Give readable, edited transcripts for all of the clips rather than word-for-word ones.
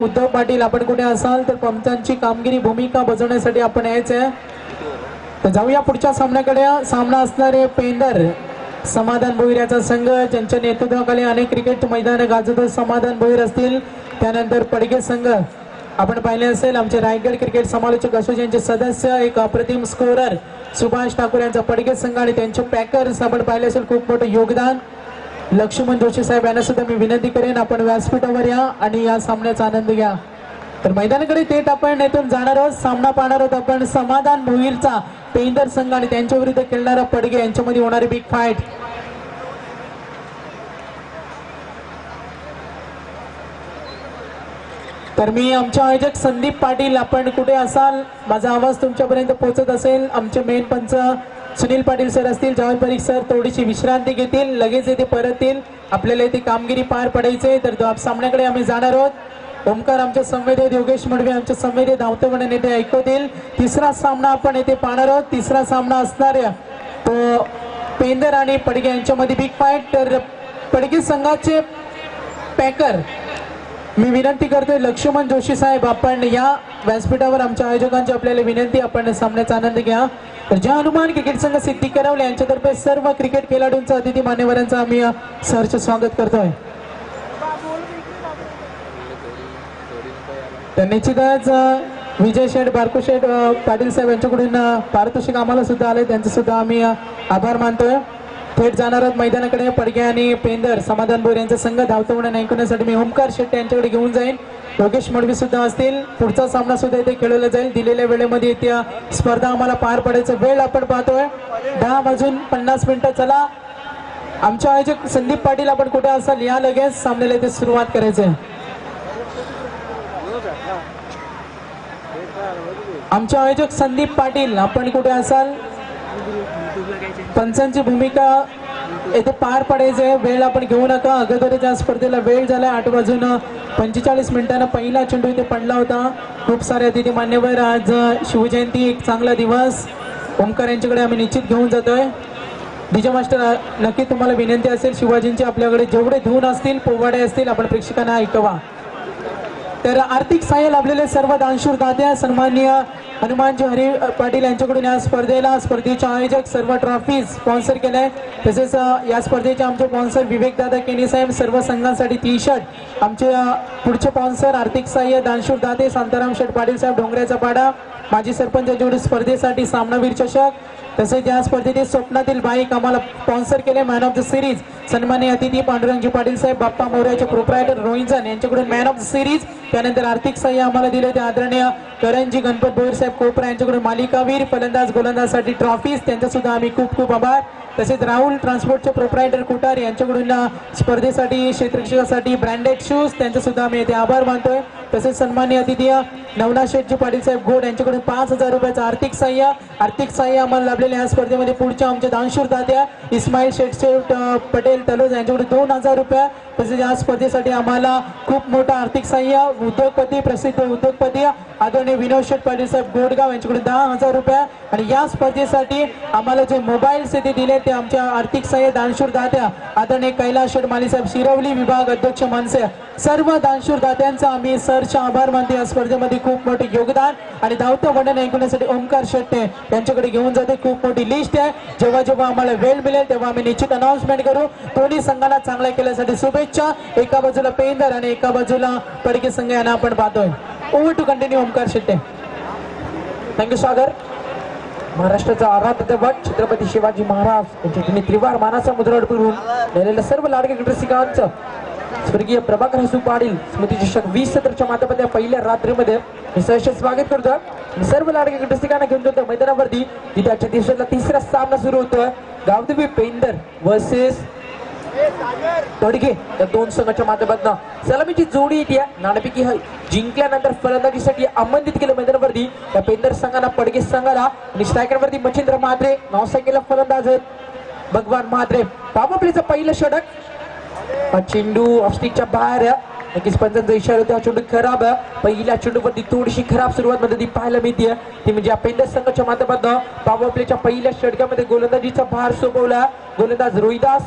उद्धव पाटील आपण कुठे असाल तर पंचांची कामगिरी भूमिका बजावण्यासाठी आपण यायचंय. तर जाऊया पुढच्या सामन्याकडे. सामना असणारे पेंदर समाधान भोईर याचा संघ, ज्यांच्या नेतृत्वाखाली अनेक क्रिकेट मैदान गाजवत समाधान भोईर असतील. त्यानंतर पडगे संघ आपण पाहिले असेल, आमचे रायगड क्रिकेट समालोचक असोसिएशनचे सदस्य, एक अप्रतिम स्कोरर सुभाष ठाकूर यांचा पडगे संघ आणि त्यांचे पॅकर्स आपण पाहिले असेल. खूप मोठं योगदान. लक्ष्मण जोशी साहेब यांना सुद्धा मी विनंती करेन आपण व्यासपीठावर या आणि या सामन्याचा आनंद घ्या. तर मैदानाकडे थेट आपण येथून जाणार आहोत. सामना पाहणार आहोत आपण समाधान भोईरचा पेंदर संघ आणि त्यांच्या विरुद्ध खेळणारा पडगे यांच्यामध्ये होणारी बिग फाईट. तर मी आमचे आयोजक संदीप पाटील, आपण कुठे असाल माझा आवाज तुमच्यापर्यंत पोहोचत असेल. आमचे मेन पंच सुनील पाटील सर असतील, जावेद परीख सर थोडीशी विश्रांती घेतील, लगेच येथे परत येईल. आपल्याला इथे कामगिरी पार पडायचे. तर सामन्याकडे आम्ही जाणार आहोत. ओमकार आमचे संवेदक, योगेश मडवे आमचे संवेदक धावते म्हणून येथे ऐकवतील. तिसरा सामना आपण येथे पाहणार आहोत. तिसरा सामना असणार तो पेंदर आणि पडगे यांच्यामध्ये बिग फाईट. तर पडगे संघाचे पॅकर मी विनंती करतोय लक्ष्मण जोशी साहेब, आपण या व्यासपीठावर. आमच्या आयोजकांची आपल्याला विनंती, आपण सामन्याचा आनंद घ्या. तर ज्या हनुमान क्रिकेट संघ सिद्धी करवले यांच्यातर्फे सर्व क्रिकेट खेळाडूंचा, अतिथी मान्यवरांचं आम्ही सहर्ष स्वागत करतोय. तर निश्चितच विजय शेठ, बारको शेठ पाटील साहेब यांच्याकडून पारितोषिक आम्हाला सुद्धा आले, त्यांचे सुद्धा आम्ही आभार मानतोय. थेट जाणार आहोत मैदानाकडे. पडगे आणि पेंदर समाधान भोईर यांचा संघ धावतो म्हणून ऐकण्यासाठी मी ओमकार शेट्टी यांच्याकडे घेऊन जाईन. योगेश मडवी सुद्धा असतील. पुढचा सामना सुद्धा इथे खेळवला जाईल. दिलेल्या वेळेमध्ये त्या स्पर्धा आम्हाला पार पडायचं. वेळ आपण पाहतोय 10:50. चला आमचे आयोजक संदीप पाटील, आपण कुठे असाल या लगेच सामन्याला इथे सुरुवात करायचंय. आमचे आयोजक संदीप पाटील, आपण कुठे असाल. पंचांची भूमिका येथे पार पडायचे. वेळ आपण घेऊ नका. अगोदरच्या स्पर्धेला वेळ झाला 8:45. पहिला चेंडू इथे पडला होता. खूप सारे अतिथी मान्यवर. आज शिवजयंती, एक चांगला दिवस. ओमकार यांच्याकडे आम्ही निश्चित घेऊन जातोय. डीजे मास्टर, नक्की तुम्हाला विनंती असेल शिवाजींची, आपल्याकडे जेवढे धून असतील, पोवाडे असतील, आपण प्रेक्षकांना ऐकवा. तर आर्थिक सहाय्य लाभलेले सर्व दानशूर दात्या सन्माननीय हनुमानजी हरी पाटील यांच्याकडून या स्पर्धेचे आयोजक सर्व ट्रॉफी स्पॉन्सर केल्या. तसेच या स्पर्धेचे आमचे स्पॉन्सर विवेक दादा केनी साहेब, सर्व संघांसाठी टी शर्ट. आमचे पुढचे स्पॉन्सर आर्थिक सहाय्य दानशूर दाते शांताराम शेठ पाटील साहेब, डोंगऱ्याचा पाडा, माजी सरपंच यांच्याकडून स्पर्धेसाठी सामनावीर चषक. तसेच या स्पर्धेतील स्वप्नातील बाईक आम्हाला स्पॉन्सर केले. मॅन ऑफ द सिरीज सन्माननीय अतिथी पांडुरंगजी पाटील साहेब, बाप्पा मोर्याचे प्रोप्रायटर रोहिंजन यांच्याकडून मॅन ऑफ द सिरीज. त्यानंतर आर्थिक सहाय्य आम्हाला दिले ते आदरणीय करणजी गणपत भोईर साहेब कोपरा यांच्याकडून मालिकावीर फलंदाज गोलंदाजसाठी ट्रॉफीज, त्यांचा सुद्धा आम्ही खूप खूप आभार. तसेच राहुल ट्रान्सपोर्टचे प्रोप्रायटर कुटार यांच्याकडून स्पर्धेसाठी क्षेत्ररक्षकासाठी ब्रँडेड शूज, त्यांचा सुद्धा आम्ही येथे आभार मानतोय. तसेच सन्माननीय अतिथी नवनाथ शेठजी पाटील साहेब गोड यांच्याकडून 5,000 रुपयाचं आर्थिक सहाय्य आम्हाला लाभलेले. या स्पर्धेमध्ये पुढच्या आमचे दानशूर दात्या इस्माईल शेठ पटेल तलोज यांच्याकडून 2,000 रुपये. तसेच या स्पर्धेसाठी आम्हाला खूप मोठं आर्थिक सहाय्य उद्योगपती, प्रसिद्ध उद्योगपती आदरणीय विनोद शेठ पाटील साहेब गोडगाव यांच्याकडून 10,000 रुपये. आणि या स्पर्धेसाठी आम्हाला जे मोबाईल्स येथे दिले ते आमच्या आर्थिक सहाय्य दानशूर दात्या आदरणीय कैलास शेठ माली साहेब, शिरवली विभाग अध्यक्ष मनसे, सर्व दानशूर दात्यांचा आम्ही सरचे आभार मानते. या स्पर्धेमध्ये खूप मोठे योगदान आणि धावतं वर्णन ऐकण्यासाठी ओमकार शेट्टे यांच्याकडे घेऊन जाते. खूप मोठी लिस्ट आहे. जेव्हा जेव्हा आम्हाला वेळ मिळेल तेव्हा आम्ही निश्चित अनाउन्समेंट करू. दोन्ही संघांना चांगल्या केल्यासाठी शुभेच्छा. एका बाजूला पेंदर आणि एका बाजूला पडगे संघ यांना आपण पाहतोय. Over to continue Omkar Shette. Thank you Sagar. महाराष्ट्राचा आराध्य दैवत छत्रपती शिवाजी महाराज यांच्या त्यांनी त्रिवार मानाचा मुद्रावर करून नेलेल्या सर्व लाडके रसिकांचं स्वर्गीय प्रभाकर हसू पाटील स्मृती चषक 2017च्या माध्यमातून पहिल्या रात्रीमध्ये मी सहर्ष स्वागत करतो. सर्व लाडके रसिकांना घेऊन जातो मैदानावरती. तिथे आजच्या दिवसातला तिसरा सामना सुरू होतोय. गावदेवी पेंदर वर्सेस पडगे या दोन संघाच्या माध्यमातून सलामीची जोडी येते. नाणेफेकी जिंकल्यानंतर फलंदाजीसाठी आमंत्रित केलं मैदानावरती या पेंदर संघाला, पडगे संघाला. आणि स्ट्रायकरवरती मच्छिंद्र म्हात्रे, नावसाकेला फलंदाज आहेत भगवान म्हात्रे. पावपलीचं पहिलं षटक, चेंडू ऑफस्टिकच्या बाहेर. नक्कीच पंचांचा इशारा होता, चेंडू खराब. पहिल्या चेंडूवरती थोडीशी खराब सुरुवात मध्ये पाहायला मिळते. ती म्हणजे पेंदर संघाच्या माध्यमातून पावपलीच्या पहिल्या षटकामध्ये गोलंदाजीचा भार सोपवला गोलंदाज रोहिदास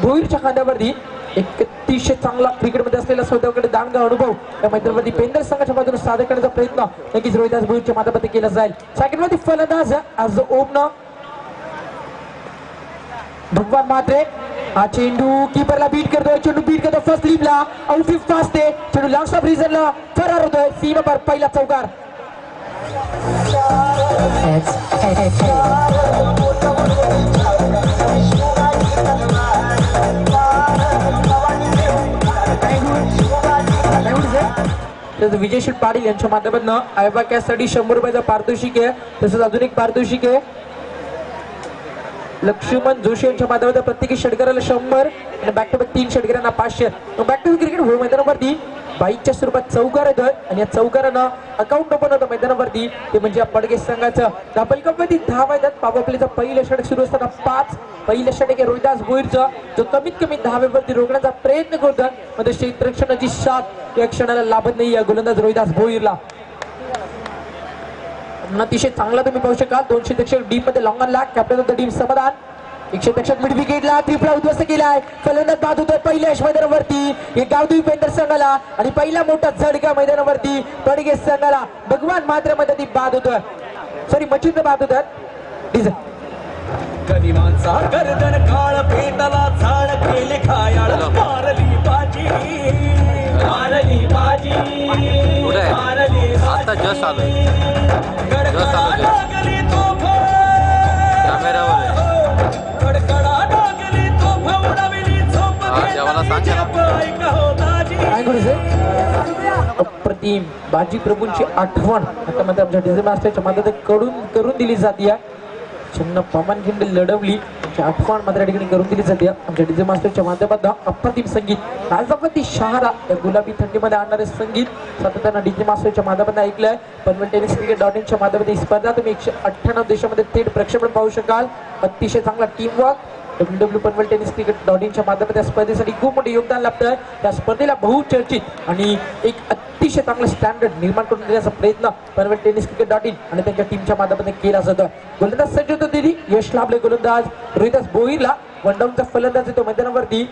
भोईरच्या खांद्यावरती. एक अतिशय चांगला क्रिकेटमध्ये असलेला स्वतःकडे दांडगा अनुभव या मैदानामध्ये पेंदर संघाच्या बाजूने सादर करण्याचा प्रयत्न नक्कीच रोहिदास भोईरच्या माध्यमातून केला जाईल. सेकंडमध्ये फलंदाज ॲज ओपनर भगवान म्हात्रे. हा चेंडू कीपरला बीट करतोय. चेंडू बीट करतो फर्स्ट स्लीपला आउटफिफ्ट फास्ट आहे. चेंडू लॉंग स्टॉप रिझनला फरार होतोय. सीमा पार पहिला चौकार. विजयशील पाटील यांच्या माध्यमातून आयबा कॅससाठी 100 रुपयाचा पारितोषिक आहे. तसंच अजून एक पारितोषिक आहे लक्ष्मण जोशी यांच्या माध्यमातून प्रत्येकी षटकाराला 100 आणि बॅक टू बॅक 3 षटकारांना 500. बॅक टू क्रिकेट हो मैदानावरती बाईकच्या स्वरूपात चौकार येतोय आणि या चौकारानं अकाउंट ओपन होतं मैदानावरती. ते म्हणजे या पडगे संघाचं डबल कप मध्ये 10 मैदानात पावपलेचं पहिलं षटक सुरू असताना 5 पहिलं षटक आहे रोहिदास भोईरचं जो कमीत कमी 10 वरती रोखण्याचा प्रयत्न करतोय. मध्ये क्षेत्ररक्षणाची साथ या क्षणाला लाभत नाही या गोलंदाज रोहिदास भोईरला. अतिशय चांगला तुम्ही पाहू शकाल 200 दक्षक टीम मध्ये लॉंग ऑनला captain of the team Samadhan 100 दक्षक mid विकेटला Tripura उद्ध्वस्त केलाय. फलंदाज बाद होतोय पहिल्या मैदानावरती एक गावदेवी पेंदर संघाला आणि पहिला मोठा झटका मैदानावरती पडगे संघाला. भगवान मात्र मध्ये बाद होतोय सॉरी मच्छिंद्र बाद होतात. गनिमांचा गर्दन काळ पेटला झाड केले खायाळ मारली बाजी मारली बाजी मारली आता जस्ट आलोय लागली तोफ कॅमेरावर कडकडा लागली तोफ उडविली झोप देवाला सांग अप्रतिम बाजी प्रभूंची आठवण आता मध्ये आमच्या डिझे मास्टरच्या माध्यमातून करून दिली जाते. चिन्ह पवन खिंड लढवली आठवण मात्र या ठिकाणी करून दिली जाते. आमच्या डीजे मास्टरच्या माध्यमातून अप्रतिम संगीत राजापती शहारा या गुलाबी थंडीमध्ये आणणारे संगीत सातत्यानं डीजे मास्टरच्या माध्यमातून ऐकलंय. पनवेल टेनिस क्रिकेट .in च्या माध्यमातून ही स्पर्धा तुम्ही 198 देशामध्ये थेट प्रक्षेपण पाहू शकाल. अतिशय चांगला team work WW Panvel tennis cricket .in च्या माध्यमातून या स्पर्धेसाठी खूप मोठे योगदान लाभतंय. या स्पर्धेला बहुचर्चित आणि एक अतिशय चांगलं स्टँडर्ड निर्माण करून देण्याचा प्रयत्न पनवेल टेनिस क्रिकेट .in आणि त्यांच्या टीमच्या माध्यमातून केला जातो. गोलंदाज सज्ज होतो दिली यश लाभले गोलंदाज रोहिदास भोईरला. वन डाऊनचा फलंदाज येतो मैदानावरती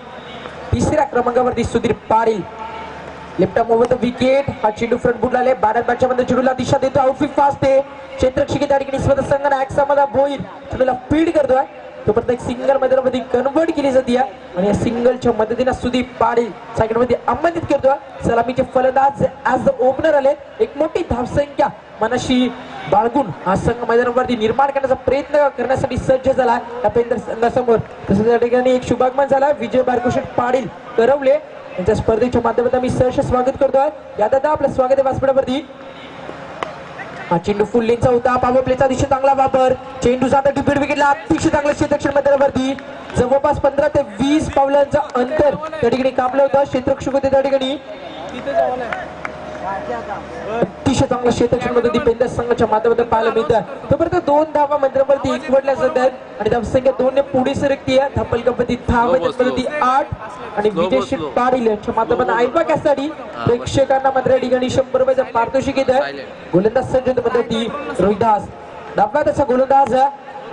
3ऱ्या क्रमांकावरती Sudhir Patil. Left arm over the wicket. हा चेंडू फ्रंट बुट लाले भारत बॅटच्या मध्ये चेंडूला दिशा देतो आउटफिट फास्ट आहे. क्षेत्ररक्षक त्या ठिकाणी स्वतः संघाला ॲक्सामला भोईर चेंडूला फीड करतोय. तो प्रत्येक सिंगल मैदानामध्ये कन्वर्ट केली जाते आणि या सिंगलच्या मदतीने सुदीप पाटील सेकंड मध्ये आमंत्रित करतोय. सलामीचे फलंदाज ॲज द ओपनर आले. एक मोठी धावसंख्या मनाशी बाळगून हा संघ मैदानावरती निर्माण करण्याचा प्रयत्न करण्यासाठी सज्ज झाला या पेंदर संघासमोर. तसंच या ठिकाणी एक शुभागमन झाला विजय बारकुशेट पाटील करवले यांच्या स्पर्धेच्या माध्यमातून आम्ही सहर्ष स्वागत करतोय. या दादा आपलं स्वागत आहे व्यासपीठावरती. हा चेंडू फुल लेनचा होता. पॉवर प्लेचा अतिशय चांगला वापर. चेंडू जाता डिफेंड विकेटला अतिशय चांगलं क्षेत्ररक्षण मैदानावरती जवळपास 15 ते 20 पावलांचं अंतर त्या ठिकाणी कापलं होतं. क्षेत्ररक्षक होते त्या ठिकाणी अतिशय चांगलं क्षेत्ररक्षण मध्ये पेंदर संघाच्या माध्यमातून पाहायला मिळतं. तोपर्यंत 2 धावा मैदानावरती एकवटल्या जातात आणि धावसंख्या 2 ने पुढे सरकती आहे. धपल कपती 10 मैदानावरती 8 आणि विजयशील पाटील यांच्या माध्यमातून आयबा कॅससाठी प्रेक्षकांना मात्र या ठिकाणी 100 रुपयाचं पारितोषिक येत आहे. गोलंदाज सज्ज मध्ये रोहिदास डावा त्याचा गोलंदाज.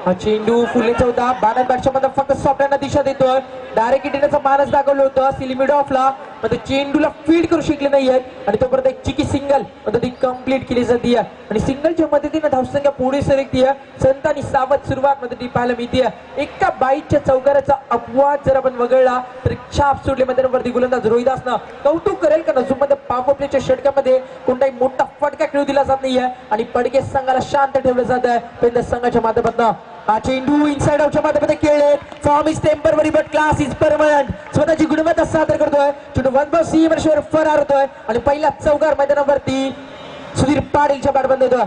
हा चेंडू फुलेचा होता. भारत बॅटच्या मध्ये फक्त सॉफ्टहँडला दिशा देतोय. डायरेक्ट हिटिंगचा मानस दाखवलं होतं सिलिमिड ऑफला मध्ये चेंडूला फीड करू शकले नाहीये आणि तोपर्यंत एक चिकी सिंगल ती कंप्लीट केली जाते आणि सिंगलच्या मदतीने धावसंख्या पुढे सरकते. संत आणि सावध सुरुवात मध्ये ती पाहायला मिळते. एका बाईकच्या चौकाराचा अपवाद जर आपण वगळला तर छाप सोडले मैदानावरती गोलंदाज रोहिदासनं कौतुक करेल का नजूम मध्ये पॉवर प्लेच्या षटकामध्ये कोणताही मोठा फटका खेळू दिला जात नाहीये आणि पडगे संघाला शांत ठेवलं जात आहे पेंदर संघाच्या माध्यमातून. हा चेंडू इनसाइड आउटच्या माध्यमातून खेळले. Form is temporary but class is permanent. स्वतःची गुणवत्ता सादर करतोय. चेंडू वन बॉल सीमेवर फरार होतोय आणि पहिला चौकार मैदानावरती सुधीर पाटीलच्या बॅट बंद होतोय.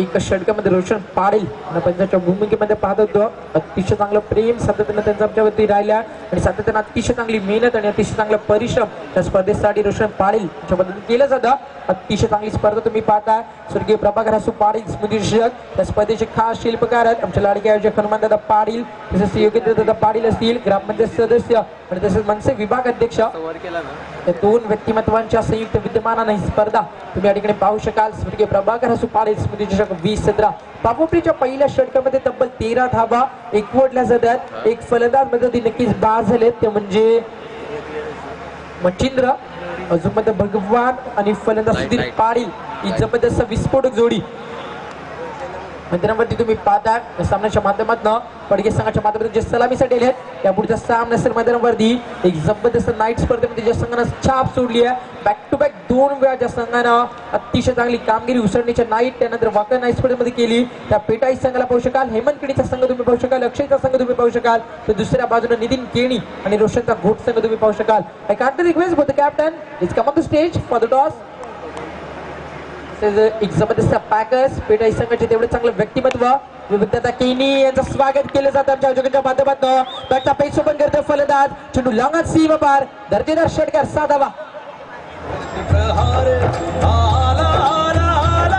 एक षटकामध्ये रोशन पाडेल आणि पंचाच्या भूमिकेमध्ये पाहत होतो. अतिशय चांगलं प्रेम सातत्यानं त्यांच्या आमच्यावरती राहिल्या आणि सातत्यानं अतिशय चांगली मेहनत आणि अतिशय चांगला परिश्रम त्या स्पर्धेसाठी रोशन पाडेल यांच्या पद्धतीने केलं जातं. अतिशय चांगली स्पर्धा तुम्ही पाहताय. स्वर्गीय प्रभाकर हसू पाटील स्मृतिशक त्या स्पर्धेचे खास शिल्पकार आहेत आमचे लाडके आयोजक हनुमान दादा पाटील, तसेच योगेंद्र दादा पाटील असतील, ग्रामपंचायत सदस्य आणि तसेच मनसे विभाग अध्यक्ष. वर केला ना या दोन व्यक्तिमत्वांच्या संयुक्त विद्यमानाने ही स्पर्धा तुम्ही या ठिकाणी पाहू शकाल. स्वर्गीय प्रभाकर हसू पाटील स्मृतिचषक 2017 पापोपरीच्या पहिल्या षटकामध्ये तब्बल 13 धावा एकवटल्या जातात. एक फलंदाज मध्ये नक्कीच बाद झालेत ते म्हणजे मच्छिंद्र, अजून मध्ये भगवान आणि फलंदाज सुधीर पाटील ही जबरदस्त विस्फोटक जोडी मैदानावरती तुम्ही पाहता. सामन्याच्या माध्यमातून पडगे संघाच्या माध्यमातून जे सलामीसाठी आले आहेत या पुढच्या सामना असेल मैदानावरती एक जबरदस्त नाईट स्पर्धेमध्ये ज्या संघानं छाप सोडली आहे. बॅक टू बॅक 2 वेळा ज्या संघानं अतिशय चांगली कामगिरी उसळणीच्या नाईट त्यानंतर वाका नाईट स्पर्धेमध्ये केली त्या पेटाई संघाला पाहू शकाल. हेमंतकिणीचा संघ तुम्ही पाहू शकाल, अक्षयचा संघ तुम्ही पाहू शकाल, तर दुसऱ्या बाजूने नितीन केणी आणि रोशनचा घोट संघ तुम्ही पाहू शकाल. I can't request for the captain is come on the stage for the toss. एक जबरदस्त पॅकर्स पेटाई संघाचे तेवढे चांगलं व्यक्तिमत्व विविधता केनी यांचं स्वागत केलं जातं आमच्या आयोजकांच्या माध्यमातून. बॅटचा पेच ओपन करतो फलंदाज, चेंडू लांगात सीमा पार, दर्जेदार षटकार 6 धावा. प्रहार आला आला आला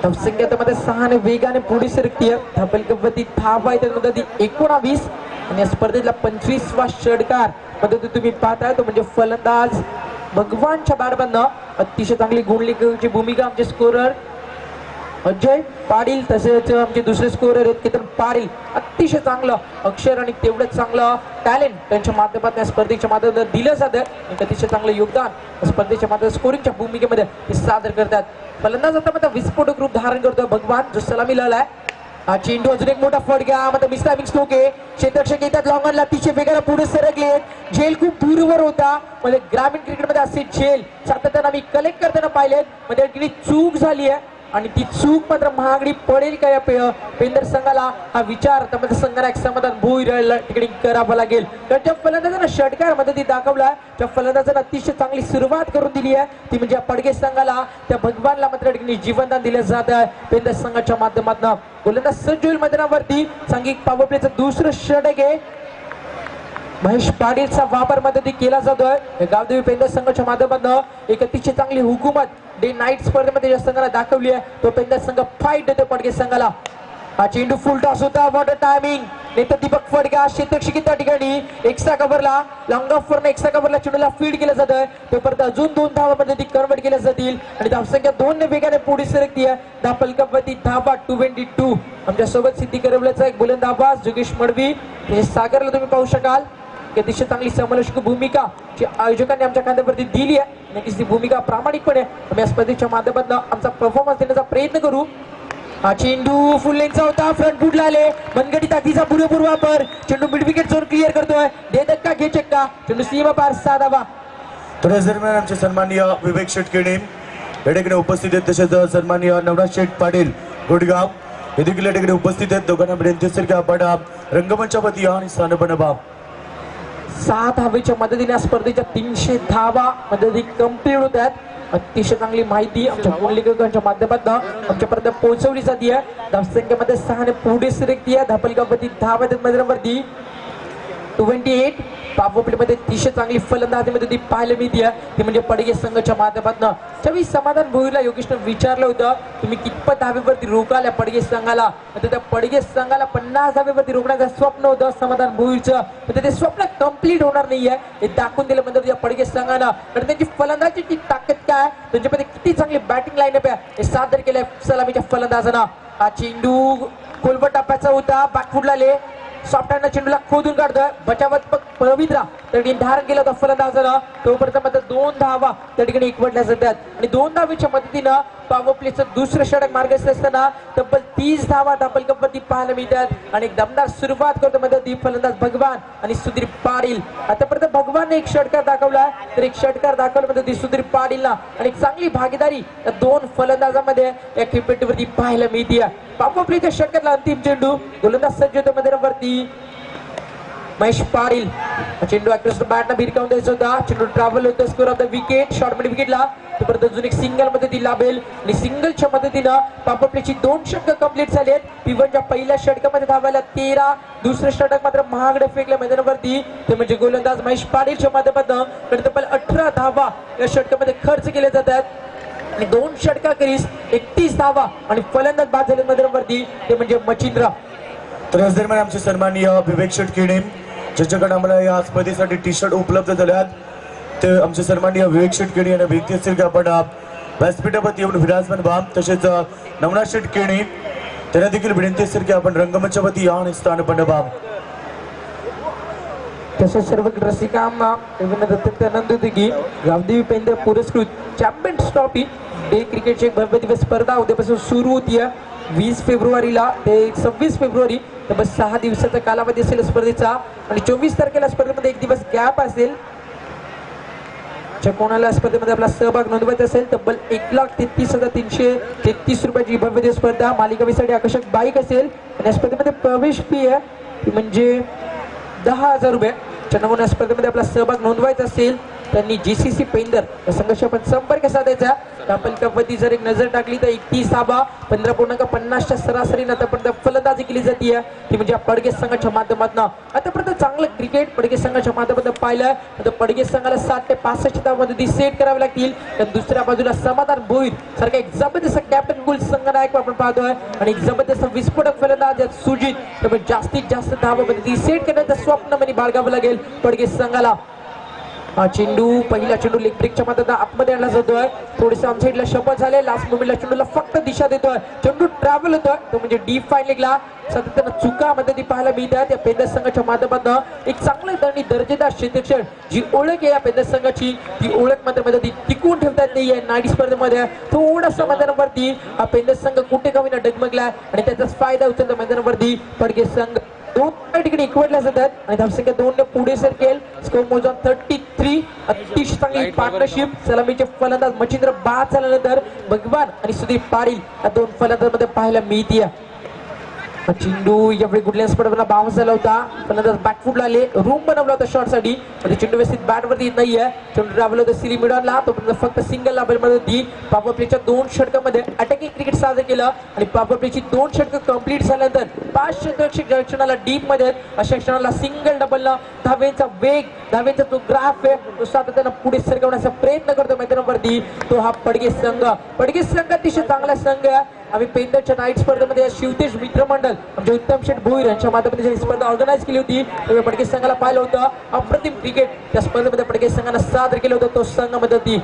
धावसंख्येमध्ये 6 ने वेगाने पुढे सरकतीये. धाबल गवती धावा आहे त्यामध्ये ती 19 आणि या स्पर्धेतला 25वा षटकार मध्ये तुम्ही पाहताय तो म्हणजे फलंदाज भगवानच्या बॅटमधनं अतिशय चांगली गुणलेखकाची भूमिका आमचे स्कोरर अजय पाटील तसेच आमचे दुसरे स्कोरर आहेत केतन पाटील. अतिशय चांगलं अक्षर आणि तेवढंच चांगलं टॅलेंट त्यांच्या माध्यमातून या स्पर्धेच्या माध्यमातून दिलं जातं आणि अतिशय चांगलं योगदान या स्पर्धेच्या माध्यमातून स्कोरिंगच्या भूमिकेमध्ये ते सादर करतात. फलंदाज आता मध्ये विस्फोटक रूप धारण करतोय भगवान जो सलामी लावलाय. हा चेंडू अजून एक मोठा फटका मध्ये मिस्टायमिंग स्ट्रोक आहे. क्षेत्ररक्षक येतात लॉंगनला अतिशय वेगाने पुढे सरकले. झेल खूप दूरवर होता म्हणजे ग्रामीण क्रिकेटमध्ये असे झेल सातत्यानं आम्ही कलेक्ट करताना पाहिलेत. म्हणजे या ठिकाणी चूक झाली आहे आणि ती चूक मात्र महागडी पडेल का या पेंदर संघाला हा विचार त्यामध्ये संघाला एक समाधान भोईरला ठिकाणी करावं लागेल. तर त्या फलंदाजांना षटकार मध्ये ती दाखवला त्या फलंदाजांना अतिशय चांगली सुरुवात करून दिली आहे ती म्हणजे पडगे संघाला त्या भगवानला मात्र ठिकाणी जीवनदान दिलं जात आहे पेंदर संघाच्या माध्यमातून. गोलंदाज सज्ज होईल मैदानावरती. सांघिक पावरप्लेचं दुसरं षटक आहे. महेश पाटीलचा वापर मध्ये केला जातोय गावदेवी पेंदर संघाच्या माध्यमातून. एक अतिशय चांगली हुकूमत डे नाईट स्पर्धेमध्ये या संघाला दाखवली आहे. तो पेंदर संघ फाईट देतो पडगे संघाला. हा चेंडू फुल टॉस होता. वॉटर टायमिंग नेता दीपक फडका क्षेत्रक्षिकी त्या ठिकाणी एक्स्ट्रा कव्हरला लॉंग ऑफ वरनं एक्स्ट्रा कव्हरला चेंडूला फीड केलं जातं. तो परत अजून 2 धावामध्ये ती कन्वर्ट केल्या जातील आणि धावसंख्या 2 ने वेगाने पुढे सरकतीये. धापल कपवती धावा 22. आमच्या सोबत सिद्धी करवल्याचा एक गोलंदाज जोगेश मडवी हे सागरला तुम्ही पाहू शकाल. अतिशय चांगली समालोचक भूमिका जी आयोजकांनी आमच्या खांद्यावरती दिली आहे. नक्कीच ती भूमिका प्रामाणिकपणे आम्ही या स्पर्धेच्या माध्यमातून आमचा परफॉर्मन्स देण्याचा प्रयत्न करू. हा चेंडू फुल लेनचा होता. फ्रंट फुटला आले मनगटी ताकदीचा पुरेपूर वापर. चेंडू मिड विकेट झोन क्लिअर करतोय. दे धक्का घे चक्का. चेंडू सीमा पार 6 धावा. तर दरम्यान आमचे सन्माननीय विवेक शेटकेणे या ठिकाणी उपस्थित आहेत. तसेच सन्माननीय नवनाथ शेठ पाटील गुडगाव हे देखील या ठिकाणी उपस्थित आहेत. दोघांना विनंती आपण रंगमंचा वती आणि स्थानपण बाब 6 धावेच्या मदतीने या स्पर्धेच्या 300 धावा मध्ये कंप्लीट होत आहेत. अतिशय चांगली माहिती आमच्या लेखकांच्या माध्यमातून आमच्यापर्यंत पोहोचवली जाते. धावसंख्येमध्ये 6 ने पुढे सरकतीये. धापलगावती धावा मैदानावरती 28. पापोपलीमध्ये 30 चांगली फलंदाजीमध्ये ती पाहायला मिळते ती म्हणजे पडगे संघाच्या माध्यमातून. त्यावेळी समाधान भोईरला योगेशनं विचारलं होतं तुम्ही कितपत धावेवरती रोखल्या पडगे संघाला. त्या पडगे संघाला 50 धावेवरती रोखण्याचं स्वप्न होतं समाधान भोईरचं. ते स्वप्न कंप्लीट होणार नाहीये हे दाखवून दिलं म्हणजे या पडगे संघानं. तर त्यांची फलंदाजीची ताकद काय त्यांच्यामध्ये किती चांगली बॅटिंग लाईनअप आहे हे सादर केलंय सलामीच्या फलंदाजांना. हा चेंडू खोलवट टप्प्याचा होता. बॅकफुटला आले सॉफ्टहँडनं चेंडूला खोदून काढतोय. बचावात्मक पवित्रा त्या ठिकाणी धारण केला होता फलंदाजानं. तोपर्यंत मात्र 2 धावा त्या ठिकाणी एकवटल्या जातात आणि 2 धावेच्या मदतीनं पावप्लेचं दुसरं षटक मार्गस्थ असताना तब्बल 30 धावा धापल कपवरती पाहायला मिळतात आणि एक दमदार सुरुवात करतो मध्ये फलंदाज भगवान आणि सुधीर पाटील. आतापर्यंत भगवानने एक षटकार दाखवला तर एक षटकार दाखवलं मध्ये सुधीर पाटीलला आणि एक चांगली भागीदारी या 2 फलंदाजांमध्ये या क्रिकेटवरती पाहायला मिळते. पावप्लेच्या षटकातला अंतिम चेंडू गोलंदाज सज्ज होतो मैदानावरती. महेश पाटील चेंडू अक्रॉस बॅटला भिरकावून द्यायचा होता. चेंडू ट्रॅव्हल होतं score of the wicket. Short मध्ये विकेटला परत अजून एक सिंगल मध्ये लाभेल आणि सिंगलच्या मदतीनं पापपलेची 2 षटकं कंप्लीट झाली आहेत. पिवनच्या पहिल्या षटकामध्ये धावायला 13, दुसरं षटक मात्र महागडे फेकल्या मैदानावरती. ते म्हणजे गोलंदाज महेश पाटीलच्या माध्यमातून तब्बल 18 धावा या षटकामध्ये खर्च केले जातात आणि 2 षटकाखेरीज 31 धावा आणि फलंदाज बाद झाले मैदानावरती ते म्हणजे मच्छिंद्र. तर याच दरम्यान आमचे सन्माननीय विवेक शेटकिणे ज्याच्याकडे आम्हाला या स्पर्धेसाठी टी शर्ट उपलब्ध झाल्यात ते आमचे सन्माननीय विवेक शेटकिणे यांना विनंती असेल की आपण व्यासपीठावरती येऊन विराजमान व्हा. तसेच नवनाथ शेटकिणे त्यांना देखील विनंती असेल की आपण रंगमंचावरती या आणि स्थान पण व्हा. तसेच सर्व रसिकांना विनंती आनंद होती की गावदेवी पेंदे पुरस्कृत चॅम्पियन्स ट्रॉफी डे क्रिकेटची एक भव्य दिवस स्पर्धा उद्यापासून सुरू होतीये 20 फेब्रुवारीला ते 26 फेब्रुवारी. तर बस 6 दिवसाचा कालावधी असेल स्पर्धेचा आणि 24 तारखेला स्पर्धेमध्ये 1 दिवस गॅप असेल. कोणाला स्पर्धेमध्ये आपला सहभाग नोंदवायचा असेल तब्बल 1,33,333 रुपयाची भव्य दिवस स्पर्धा. मालिकावीसाठी आकर्षक बाईक असेल आणि या स्पर्धेमध्ये प्रवेश फी आहे ती म्हणजे 10,000 रुपये. नमुना स्पर्धेमध्ये आपला सहभाग नोंदवायचा असेल त्यांनी GCC पेंदर या संघाशी आपण संपर्क साधायचा. आपण कबड्डी जर एक नजर टाकली तर 31 धावा 15.50च्या सरासरीनं आतापर्यंत फलंदाजी केली जाते ती म्हणजे पडगे संघाच्या माध्यमातून. आतापर्यंत चांगलं क्रिकेट पडगे संघाच्या माध्यमातून पाहिलं. आता पडगे संघाला 60 ते 65 धावांमध्ये सेट करावे लागतील. तर दुसऱ्या बाजूला समाधान भोईर सारखा एक जबरदस्त कॅप्टन गुल संघनायक आपण पाहतोय आणि एक जबरदस्त विस्फोटक फलंदाज सुजित. त्यामुळे जास्तीत जास्त धावांमध्ये सेट करण्याचं स्वप्न म्हणजे बाळगावं लागेल पडगे संघाला. हा चेंडू पहिला चेंडू लेग ब्रेकच्या माध्यमातून आतमध्ये आणला जातोय. थोडेसे आमच्या इथला शपथ झाले. लास्ट मोमेंटला चेंडूला फक्त दिशा देतोय. चेंडू ट्रॅव्हल होतोय तो म्हणजे डीप फाईन लेगला. सातत्यानं चुका मध्ये पाहायला मिळतात या पेंदर संघाच्या माध्यमातून. एक चांगलं आणि दर्जेदार क्षेत्रक्षण जी ओळख आहे या पेंदर संघाची ती ओळख मध्ये टिकवून ठेवता येत नाहीये नाईट स्पर्धेमध्ये. थोडासा मैदानावरती हा पेंदर संघ कुठे कमी डगमगलाय आणि त्याचाच फायदा उचलतो मैदानावरती पडगे संघ. 2 ठिकाणी इक्वडल्या जातात आणि धावसंख्या 2 ने पुढे सरकेल. स्कोर मोजून 33. अतिशय चांगली पार्टनरशिप. सलामीचे फलंदाज मच्छिंद्र बाद झाल्यानंतर भगवान आणि सुदीप पाटील या 2 फलंदाजांमध्ये पाहायला मिळते. चेंडू यावेळी कुठल्या स्पर्धेला बाउन्स झाला होता. फलंदाज बॅकफुटला आले रूम बनवला होता शॉट साठी म्हणजे चेंडू व्यवस्थित बॅटवरती येत नाहीये. चेंडू ट्रॅव्हल होतं सिली मिडॉनला तोपर्यंत फक्त सिंगल लाभेल मध्ये पॉवर प्लेच्या 2 षटकामध्ये अटॅकिंग क्रिकेट साजरं केलं आणि पॉवर प्लेची 2 षटकं कंप्लीट झाल्यानंतर 5 षटक क्षणाला डीप मध्ये अशा क्षणाला सिंगल डबलला धावेचा वेग धावेचा तो ग्राफ आहे तो सातत्यानं पुढे सरकवण्याचा प्रयत्न करतो मैदानावरती तो हा पडगे संघ. पडगे संघ अतिशय चांगला संघ आहे. आम्ही पेंदरच्या नाईट स्पर्धेमध्ये शिवतेज मित्रमंडळ म्हणजे उत्तम शेठ भोईर यांच्या माध्यमातून स्पर्धा ऑर्गनाईज केली होती. त्यावेळी पडगे संघाला पाहिलं होतं. अप्रतिम क्रिकेट त्या स्पर्धेमध्ये पडगे संघानं सादर केलं होतं तो संघामध्ये.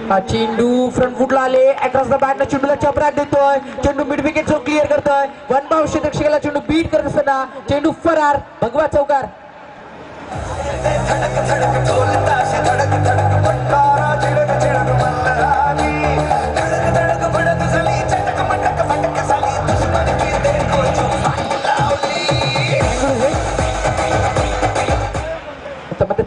हा चेंडू फ्रंट फुटला आले अक्रॉस द बॅट चेंडूला चपराक देतोय. चेंडू मिड विकेट जो क्लिअर करतोय. 1 बाउंड क्षेत्रक्षकाला चेंडू बीट करत असताना चेंडू फरार भगवा चौकार.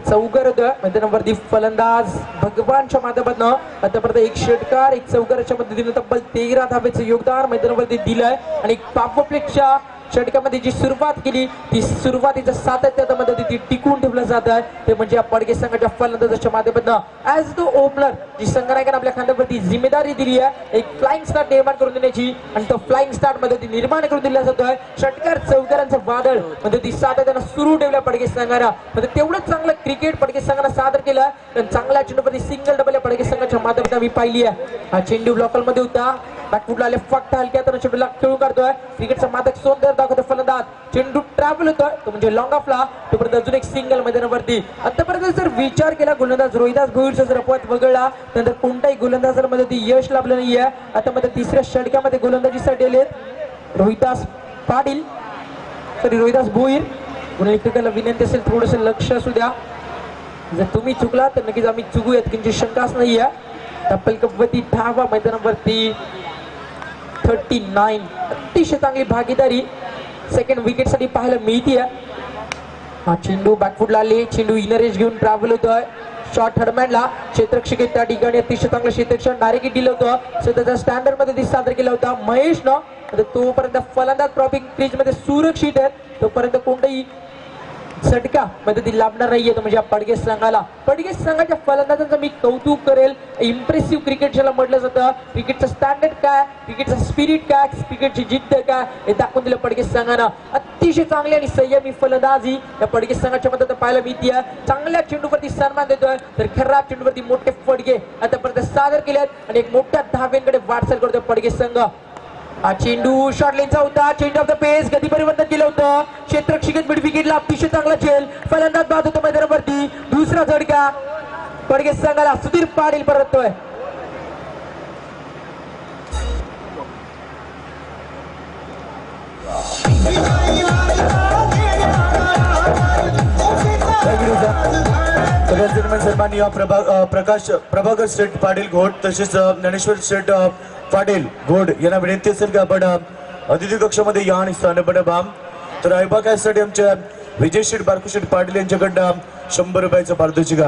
चौकार होतं मैदानावरती फलंदाज भगवानच्या माध्यमातून आतापर्यंत 1 षटकार 1 चौकाराच्या मदतीने तब्बल 13 धावेचं योगदान मैदानावरती दिलंय आणि पॉवर प्लेच्या षटकामध्ये जी सुरुवात केली ती सुरुवातीच्या सातत्यामध्ये ती टिकवून ठेवलं जात आहे ते म्हणजे पडगे संघाच्या फलंदाजाच्या माध्यमातून ॲज द ओपनर जी संघनायकाने आपल्या खांद्यावरती जिम्मेदारी दिली आहे एक फ्लाइंग स्टार्ट निर्माण करून देण्याची आणि तो फ्लाइंग स्टार्ट मध्ये ती निर्माण करून दिला जातोय. षटकार चौकारांचं वादळ मध्ये ती सातत्यानं सुरू ठेवल्या पडगे संघाला म्हणजे तेवढंच चांगलं क्रिकेट पडगे संघानं सादर केलं. चांगल्या चेंडूवरती सिंगल डबल या पडगे संघाच्या माध्यमातून आम्ही पाहिली आहे. हा चेंडू ब्लॉकमध्ये होता बॅकफुटला आले फक्त हलक्या तर चेंडूला खेळून काढतोय. क्रिकेटचा मादक सौंदर्य दाखवतो फलंदाज. चेंडू ट्रॅव्हल होतोय तो म्हणजे लॉंग ऑफला तोपर्यंत अजून एक सिंगल मैदानावरती. आतापर्यंत जर विचार केला गोलंदाज रोहिदास भोईरचा जर अपवाद वगळला नंतर कोणत्याही गोलंदाजामध्ये ती यश लाभलं नाहीये. आता मध्ये 3ऱ्या षटकामध्ये गोलंदाजीसाठी आले रोहिदास पाटील सॉरी रोहिदास भोईर. गुणलेखकाला विनंती असेल थोडंसं लक्ष असू द्या. जर तुम्ही चुकला तर नक्कीच आम्ही चुकूयात किंची शंकाच नाहीये. तब्बल कबड्डी धावा मैदानावरती 39. अतिशय चांगली भागीदारी सेकंड विकेट साठी पाहायला मिळते. हा चेंडू बॅकफुटला आले चेंडू इनर एज घेऊन ट्रॅव्हल होतोय. शॉर्ट हडमॅनला क्षेत्रक्षक त्या ठिकाणी अतिशय चांगलं क्षेत्रक्षण डायरेक्ट दिलं होतं स्वतःच्या स्टँडर्ड मध्ये ती सादर केला होता महेशनं. तोपर्यंत फलंदाज क्रॉपिंग क्रीज मध्ये सुरक्षित आहे तोपर्यंत कोणताही झटका मदती लाभणार नाहीये तो म्हणजे पडगे संघाला. पडगे संघाच्या फलंदाजांचं मी कौतुक करेल. इम्प्रेसिव्ह क्रिकेट ज्याला म्हटलं जातं, क्रिकेटचं स्टँडर्ड काय, क्रिकेटचं स्पिरिट काय, क्रिकेटची जिद्द काय हे दाखवून दिलं पडगे संघानं. अतिशय चांगली आणि संयमी फलंदाजी या पडगे संघाच्या मदत पाहायला मिळते. चांगल्या चेंडूवरती सन्मान देतोय तर खराब चेंडूवरती मोठे फडगे आतापर्यंत सादर केलेत आणि एक मोठ्या धाब्यांकडे वाटचाल करतोय पडगे संघ. हा चेंडू शॉर्ट लेनचा होता. चेंज ऑफ द पेस गती परिवर्तन केलं होतं. क्षेत्ररक्षक मिड विकेटला अतिशय चांगला खेळ. फलंदाज बाद होतो मैदानावरती. दुसरा झटका पडगे संघाला. सुधीर पाटील परततोय. सन्माननीय प्रभाकर शेठ पाटील घोड तसेच ज्ञानेश्वर शेठ पाटील घोड यांना विनंती असेल की आपण अतिथी कक्षामध्ये या आणि स्थान बाम. तर अहिबाकासाठी आमच्या विजय शेठ बारकू शेठ पाटील यांच्याकडनं 100 रुपयाचं पारितोषिक.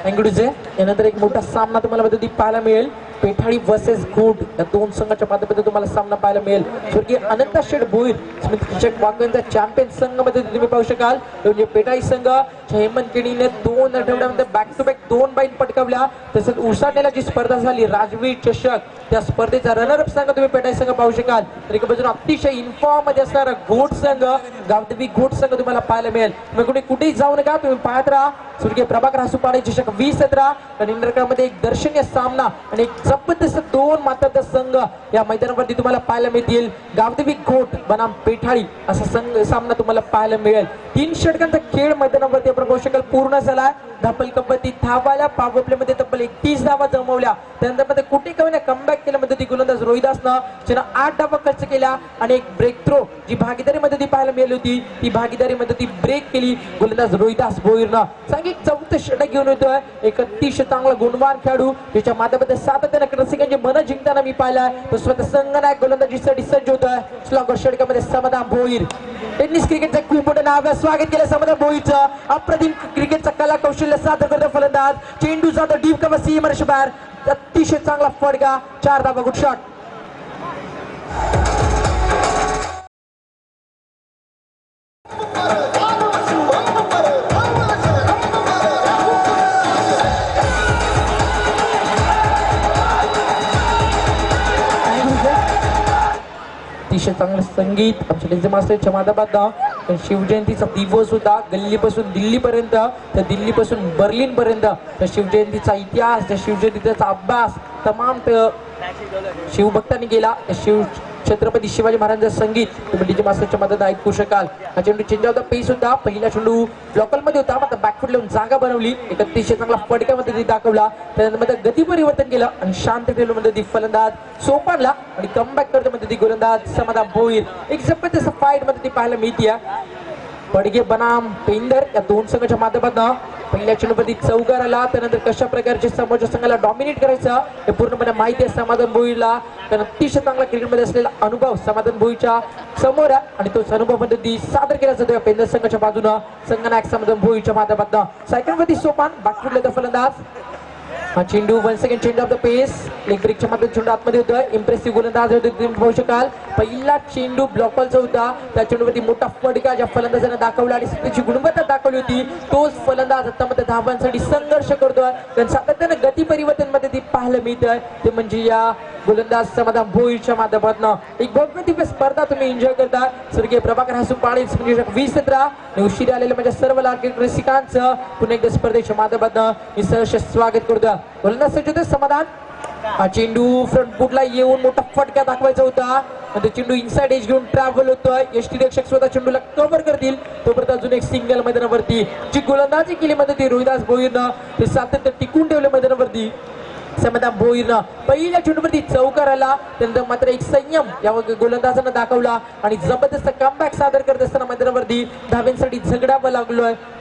अँगडूचे यानंतर एक मोठा सामना तुम्हाला मदती पाहायला मिळेल. पेठाळी वर्सेस घोड या दोन संघाच्या माध्यमातून तुम्हाला सामना पाहायला मिळेल. स्वर्गीय अनंता शेठ भोईर स्मिथ किचक वाकवेंचा चॅम्पियन संघ मध्ये तुम्ही पाहू शकाल. म्हणजे पेठाळी संघ हेमंत केणीने 2 आठवड्यामध्ये बॅक टू बॅक 2 बाईन पटकावल्या. तसंच उसाटण्याला जी स्पर्धा झाली राजवीर चषक त्या स्पर्धेचा रनरअप संघ तुम्ही पेठाळी संघ पाहू शकाल. तर एका बाजूने अतिशय इन्फॉर्म मध्ये असणारा घोड संघ गावदेवी घोड संघ तुम्हाला पाहायला मिळेल. तुम्ही कुठेही जाऊ नका, तुम्ही पाहत राहा स्वर्गीय प्रभाकर हसुपाडे चषक 2017 आणि इंडरकडे एक दर्शनीय सामना आणि एक जबरदस्त 2 माताचा संघ या मैदानावरती तुम्हाला पाहायला मिळतील. गावदेवी घोट बनाम पेठाळी असा संघ सामना तुम्हाला पाहायला मिळेल. 3 षटकांचा खेळ मैदानावरती आपण पाहू शकाल पूर्ण झाला. धापल कबड्डी धावायला पॉवर प्ले मध्ये तब्बल 31 धावा जमवल्या. त्यानंतर मध्ये कुठे कमी कमबॅक केल्या मध्ये गोलंदाज रोहिदासनं ज्यानं 8 धावा खर्च केल्या आणि एक ब्रेक थ्रो जी भागीदारी मध्ये पाहायला मिळाली होती ती भागीदारी मध्ये ती ब्रेक केली गोलंदाज रोहिदास भोईरनं. सांगितलं 4थं षटक घेऊन येतोय. एक अतिशय चांगला गुणवान खेळाडू ज्याच्या माध्यमातून सातत्याने रसिकांची मन जिंकताना मी पाहिलाय. तो स्वतः संघनायक गोलंदाजीसाठी सज्ज होतोय. स्लॉगर षटकामध्ये समाधान भोईर. टेनिस क्रिकेटचं खूप मोठं नाव आहे. स्वागत केलं समाधान भोईरचं. अप्रतिम क्रिकेटचा कला कौशल्य सादर करतो फलंदाज. चेंडू जातो डीप कव्हर सीमारेषे बाहेर. अतिशय चांगला फटका 4 धावा गुड शॉट. अतिशय चांगलं संगीत आमच्या डिजे मास्टरच्या माध्यमातून. शिवजयंतीचा दिवस होता. गल्लीपासून दिल्लीपर्यंत तर दिल्लीपासून बर्लिन पर्यंत तर शिवजयंतीचा इतिहास त्या शिवजयंतीचा अभ्यास तमाम शिवभक्तांनी केला. शिव छत्रपती शिवाजी महाराजांचं संगीत तुम्ही डीजे मास्टरच्या मदत ऐकू शकाल. हा चेंडू चेंज ऑफ द पेस होता. पहिला चेंडू ब्लॉकल मध्ये होता. आता बॅकफुट लावून जागा बनवली. एक अतिशय चांगला फटक्यामध्ये दाखवला. त्यानंतर मध्ये गती परिवर्तन केलं आणि शांत खेळूमध्ये ती फलंदाज सोपानला आणि कमबॅक करतो मध्ये ती गोलंदाज समाधान भोईर. एक जबरदस्त फाईट मध्ये ती पाहायला मिळते. पडगे बनाम पेंदर या 2 संघाच्या माध्यमातून पहिल्या चेंडूवरती चौकार आला. त्यानंतर कशा प्रकारचे समोरच्या संघाला डॉमिनेट करायचं हे पूर्णपणे माहिती आहे समाधान भोईरला. कारण अतिशय चांगला क्रिकेटमध्ये असलेला अनुभव समाधान भोईरच्या समोर आणि तोच अनुभव मध्ये सादर केला जातो पेंदर संघाच्या बाजूनं. संघनायक समाधान भोईरच्या माध्यमातून सायकलवरती सोपान बॅकफुटला फलंदाज. हा चेंडू 1 second change of the pace leg ब्रेकच्या माध्यमातून चेंडू आतमध्ये होता. इम्प्रेसिव्ह गोलंदाज होते तुम्ही पाहू शकाल. पहिला चेंडू ब्लॉकलचा होता. त्या चेंडूवरती मोठा फटका ज्या फलंदाजाने दाखवला आणि त्याची गुणवत्ता दाखवली होती तोच फलंदाज आता मध्ये धावांसाठी संघर्ष करतोय. कारण सातत्याने गती परिवर्तन मध्ये ती पाहायला मिळतंय ते म्हणजे या गोलंदाज समाधान भोईरच्या माध्यमातून. एक भव्य दिव्य स्पर्धा तुम्ही एन्जॉय करता. स्वर्गीय प्रभाकर हसुपाडे 2017 उशिरा आलेल्या माझ्या सर्व क्रिकेट रसिकांचं पुन्हा एकदा स्पर्धेच्या माध्यमातून मी सहर्ष स्वागत करतो. गोलंदाज सज्ज समाधान. हा चेंडू फ्रंट फुटला येऊन मोठा फटका दाखवायचा होता. तो चेंडू इनसाइड एज घेऊन ट्रॅव्हल होतोय. यष्टी रक्षक स्वतः चेंडूला कव्हर करतील तोपर्यंत अजून एक सिंगल मैदानावरती जी गोलंदाजी केली मध्ये ती रोहिदास भोईरनं ते सातत्य टिकून ठेवले मैदानावरती. समाधान भोईरनं पहिल्या चेंडूवरती चौकार आला. त्यानंतर मात्र एक संयम या गोलंदाजानं दाखवला आणि जबरदस्त कमबॅक सादर करत असताना मैदानावरती धाव्यांसाठी झगडावं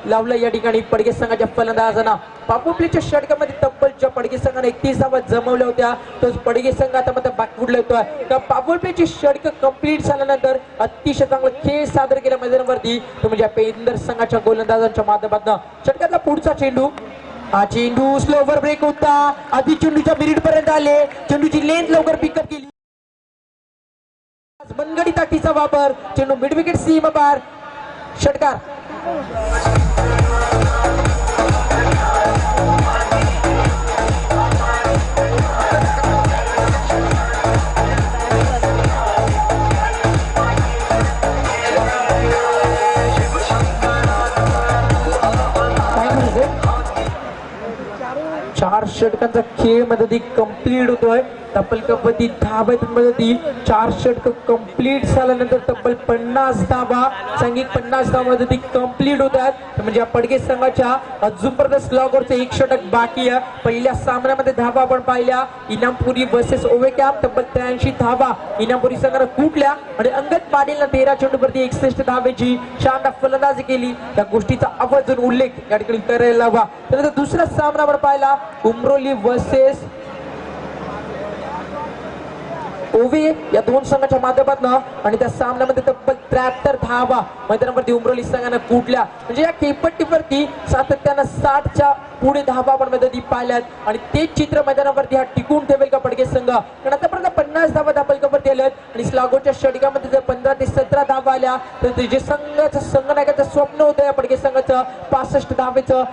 लावलं या ठिकाणी पडगे संघाच्या फलंदाजांना. पापोप्लेच्या षटकामध्ये तब्बलच्या पडगे संघाने 31 धावा जमवल्या होत्या. तोच पडगे संघ आता मात्र बॅकफुटला येतोय. तर पापोप्लेची षटक कंप्लीट झाल्यानंतर अतिशय चांगला खेळ सादर केला मैदानावरती तो म्हणजे पेंदर संघाच्या गोलंदाजांच्या माध्यमातून. षटकातला पुढचा चेंडू. हा चेंडू स्लोवर ब्रेक होता. आधी चेंडूच्या मिनिट पर्यंत आले. चेंडूची लेंथ लवकर पिकअप केली. मनगडी ताटीचा वापर. चेंडू मिड विकेट सीमा बार. षटकार काय म्हणायचंय? 4 षटकांचा खेळ मध्ये कंप्लीट होतोय. तब्बल कबड्डी धाब्यामध्ये 4 षटक कंप्लीट झाल्यानंतर तब्बल 50 धाबा सांघिक 50 धाबामध्ये कंप्लीट होतात. म्हणजे या पडगे संघाच्या अजूनपर्यंत स्लॉगवरचं 1 षटक बाकी आहे. पहिल्या सामन्यामध्ये धाबा आपण पाहिल्या इनामपुरी वर्सेस ओवे कॅम्प तब्बल 83 धाबा इनामपुरी संघानं कुठल्या आणि अंगद पाटीलनं 13 चेंडूवरती 61 धाब्याची शानदार फलंदाजी केली. त्या गोष्टीचा आवर्जून उल्लेख या ठिकाणी करायला हवा. त्यानंतर दुसरा सामना आपण पाहिला उमरोली वर्सेस ओवे या दोन संघाच्या माध्यमातून आणि त्या सामन्यामध्ये तब्बल 73 धावा मैदानावरती उमरोली संघानं कुठल्या म्हणजे या खेळपट्टीवरती सातत्यानं 60च्या पुढे धावा आपण मैदानी पाहिल्यात आणि तेच चित्र मैदानावरती हा टिकून ठेवेल का पडगे संघ. कारण आतापर्यंत 50 धावा धापलकावरती आल्यात आणि स्लॉगोच्या षटकामध्ये जर 15 ते 17 धावा आल्या तर जे संघनायकाचं स्वप्न होतं या पडगे संघाचं 65 धावेचं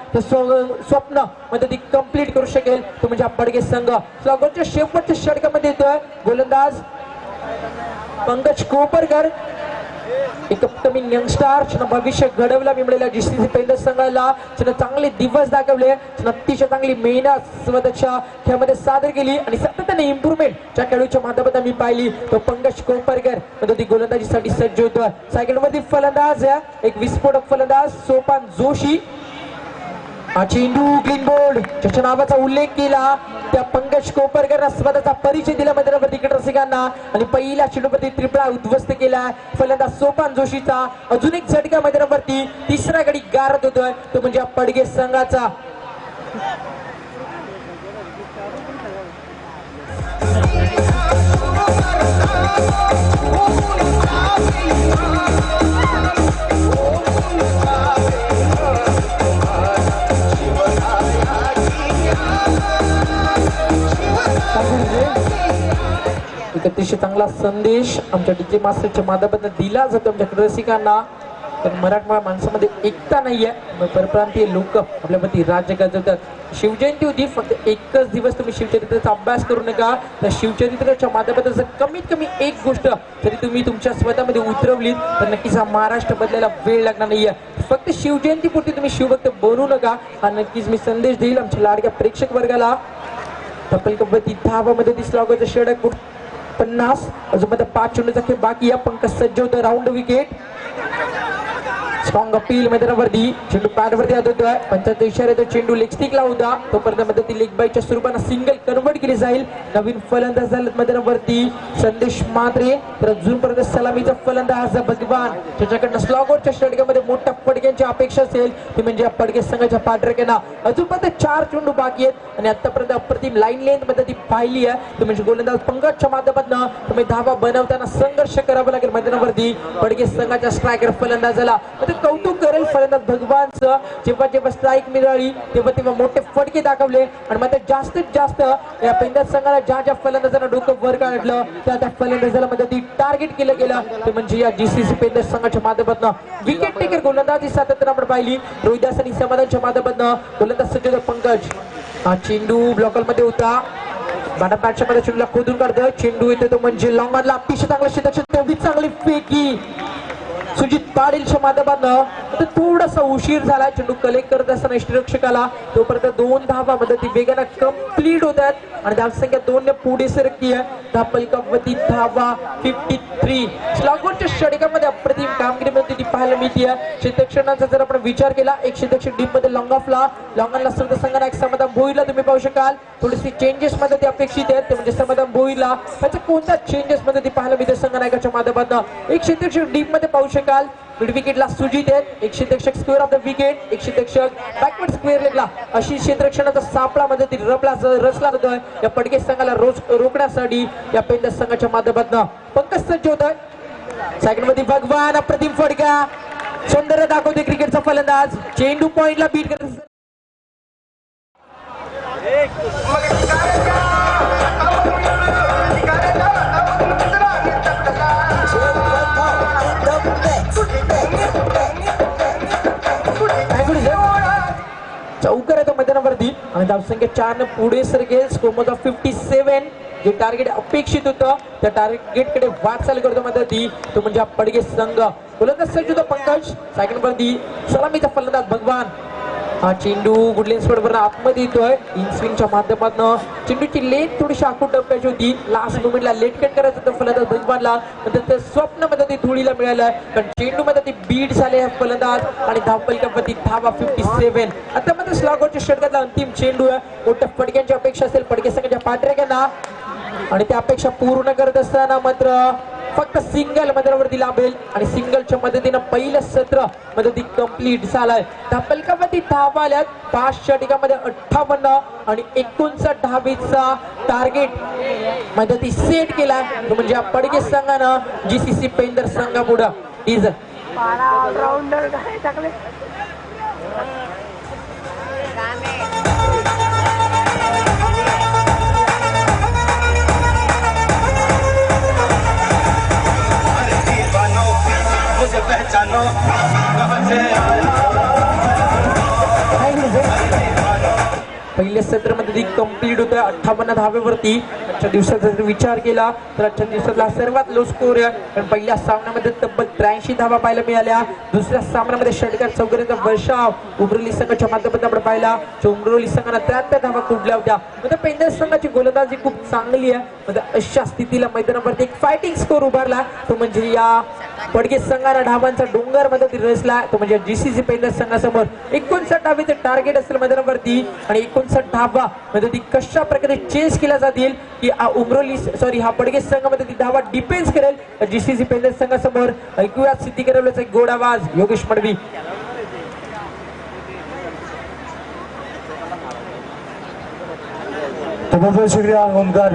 स्वप्न मध्ये कंप्लीट करू शकेल तो म्हणजे हा पडगे संघ. स्लॉगोच्या शेवटच्या षटकामध्ये येतोय गोलंदाज पंकज कोपरकर एक अपकमिंग यंगस्टार ज्यानं भविष्य घडवलं मिळालेल्या जीसीसी पेंडर संघाला ज्यानं चांगले दिवस दाखवले अतिशय चांगली मेहनत स्वतःच्या खेळामध्ये सादर केली आणि सातत्याने इम्प्रूव्हमेंट ज्या खेळाडूच्या माध्यमातून मी पाहिली तो पंकज कोपरकर मध्ये ती गोलंदाजीसाठी सज्ज होतो. सेकंडवरती फलंदाज एक विस्फोटक फलंदाज सोपान जोशी हा चेंडू ग्रीन बोर्ड ज्याच्या नावाचा उल्लेख केला त्या पंकज कोपरकर स्वतःचा परिचय दिला मैदानावरती रसिकांना आणि पहिल्या चेंडूवरती त्रिपळा उद्ध्वस्त केला. फलंदाज सोपान जोशीचा अजून एक झटका मैदानावरती तिसरा गडी गारत होतोय तो म्हणजे पडगे संघाचा. एक अतिशय चांगला संदेश आमच्या डीजे मास्टरच्या माध्यमातून दिला जातो आमच्या रसिकांना. पण मराठवाडा माणसामध्ये एकता नाहीये. परप्रांतीय लोक आपल्यावरती राज्य गाजवतात. शिवजयंती होती फक्त एकच दिवस तुम्ही शिवचरित्राचा अभ्यास करू नका. तर शिवचरित्राच्या माध्यमातून जर कमीत कमी एक गोष्ट जरी तुम्ही तुमच्या स्वतःमध्ये उतरवलीत तर नक्कीच हा महाराष्ट्र बदलायला वेळ लागणार नाहीये. फक्त शिवजयंतीपुरती तुम्ही शिवभक्त बनू नका हा नक्कीच मी संदेश देईल आमच्या लाडक्या प्रेक्षक वर्गाला. तब्बल कबड्डी धावामध्ये दिसला होता षटक 50 अजून मध्ये 5 चेंडूचा खेळ बाकी आहे. पंकज सज्ज होतं राऊंड विकेट स्ट्रॉंग अपील मैदानावरती चेंडू पॅडवरती येत होता. पंचायत इशारा तो चेंडू लेग स्टिकला होता तोपर्यंत मध्ये ती लेग बाईच्या स्वरूपानं सिंगल कन्वर्ट केली जाईल. नवीन फलंदाज झालेत मैदानावरती संदेश मात्रे तर अजूनपर्यंत सलामीचा फलंदाज भगवान त्याच्याकडनं स्लॉगवरच्या षटकामध्ये मोठ्या फडक्यांची अपेक्षा असेल ती म्हणजे पडगे संघाच्या पाठराख्यांना. अजूनपर्यंत 4 चेंडू बाकी आहेत आणि आतापर्यंत अप्रतिम लाईन लेंथ मध्ये ती पाहिली आहे ती म्हणजे गोलंदाज पंकजच्या माध्यमातून तुम्ही धावा बनवताना संघर्ष करावा लागेल मैदानावरती पडगे संघाच्या स्ट्रायकर फलंदाजाला. कौतुक करेल फलंदाज भगवानचं जेव्हा जेव्हा स्ट्राईक मिळाली तेव्हा तेव्हा मोठे फटके दाखवले आणि मात्र जास्तीत जास्त या पेंडर संघाला ज्या फलंदाजांना डोकं वर काढलं त्या फलंदाजाला मध्ये ती टार्गेट केलं गेलं ते म्हणजे या जीसीसी पेंडर संघाच्या माध्यमातून विकेट टेकर गोलंदाजी सातत्यानं आपण पाहिली. रोहिदास आणि समाधानच्या माध्यमातून गोलंदाज सज्ज पंकज हा चेंडू ब्लॉकल मध्ये होता. बाटा बॅटच्या मध्ये चेंडूला खोदून काढतोय. चेंडू येतो तो म्हणजे लॉंगॉनला अतिशय चांगला क्षेत्ररक्षण तेवढी चांगली फेकी सुजित पाटीलच्या माध्यमातून थोडासा उशीर झाला. चेंडू कलेक्ट करत असताना यष्टीरक्षकाला तोपर्यंत 2 धावा मध्ये ती वेगानं कंप्लीट होत आहेत आणि धावसंख्या 2 ने पुढे सरकती आहे. धापलकावरती धावा 53 स्लॉगवरच्या षटकामध्ये अप्रतिम कामगिरीमध्ये ती पाहायला मिळते. क्षेत्ररक्षणाचा जर आपण विचार केला एक क्षेत्ररक्षक डीप मध्ये लॉंगॉनला सर्व संघांना एक समाधान भोईरला तुम्ही पाहू शकाल. थोडीशी चेंजेस मध्ये ते अपेक्षित आहेत ते म्हणजे समाधान भोईरला त्याच्या कोणत्या चेंजेस मध्ये ती पाहायला मिळते संघनायकाच्या माध्यमातून. एक क्षेत्ररक्षक डीप मध्ये पाहू शकाल मिड विकेटला सुजित आहेत. एक क्षेत्ररक्षक स्क्वेअर ऑफ द विकेट एक क्षेत्ररक्षक बॅकवर्ड स्क्वेअर लेगला अशी क्षेत्ररक्षणाचा सापळा मध्ये ती रचला जातोय या पडगे संघाला रोखण्यासाठी या पेंडर संघाच्या माध्यमातून. पंकज सज्ज होतोय सेकंड मध्ये भगवान अप्रतिम फटका सौंदर्य दाखवते क्रिकेटचा फलंदाज चेंडू पॉइंटला बीट करत लवकर येतो मैदानावरती आणि धावसंख्या 4 ने पुढे सरकेल. स्कोर मोजा 57. जे टार्गेट अपेक्षित होतं त्या टार्गेटकडे वाटचाल करतो मदती तो म्हणजे हा पडगे संघ. गोलंदाज सज्ज होता पंकज. सेकंड वरती सलामीचा फलंदाज भगवान. हा चेंडू गुडलेन स्पॉटवर आतमध्ये येतोय. इन स्विंगच्या माध्यमातून चेंडूची लेट थोडीशी आखूड टप्प्याची होती. लास्ट मोमेंटला लेट कट करायचं होतं फलंदाज भगवानला, पण त्याचं स्वप्न मध्ये ती धुळीला मिळालं. कारण चेंडू मध्ये ती बीट झाले आहे फलंदाज आणि धावपलकावरती धावा 57. आता मध्ये स्लॉगरच्या षटकातला अंतिम चेंडू आहे. मोठ्या फटक्यांची अपेक्षा असेल पडगे संघाच्या पाठराख्यांना आणि त्या अपेक्षा पूर्ण करत असताना मात्र फक्त सिंगल मैदानावरती लाभेल आणि सिंगलच्या मदतीनं पहिलं सत्र मदती कंप्लीट झालंय. धावपलकावरती धावा आल्यात 5 षटकामध्ये 58 आणि 59 धावेचा टार्गेट मदती सेट केलाय. तो म्हणजे पडगे संघानं GCC पेंदर संघापुढं इज ऑलराउंडर काय टाकले मुझे पहचानो कहाँ से पहिल्या सत्रामध्ये ती कंप्लीट होतोय 58 धावेवरती. आजच्या दिवसाचा जर विचार केला तर आजच्या दिवसातला सर्वात लो स्कोर आहे. कारण पहिल्या सामन्यामध्ये तब्बल 83 धावा पाहायला मिळाल्या. दुसऱ्या सामन्यामध्ये षटकार चौकारीचा वर्षाव उमरोली संघाच्या माध्यमातून आपण पाहिला. उमरोली संघाला 73 धावा कुठल्या होत्या. म्हणजे पेंदर संघाची गोलंदाजी खूप चांगली आहे. म्हणजे अशा स्थितीला मैदानावरती एक फायटिंग स्कोर उभारला तो म्हणजे या पडगे संघाला धावांचा डोंगर मध्ये रचला. तो म्हणजे GCC पेंदर संघासमोर 59 धावेचे टार्गेट असेल मैदानावरती आणि 59 धावा म्हणजे ती कशा प्रकारे चेस केल्या जातील की हा पडगे संघामध्ये ती धावा डिपेंड करेल GCC पेंदर संघासमोर. ऐकूया सिद्धी करवल्याचा एक गोड आवाज योगेश मडवी. ओमकार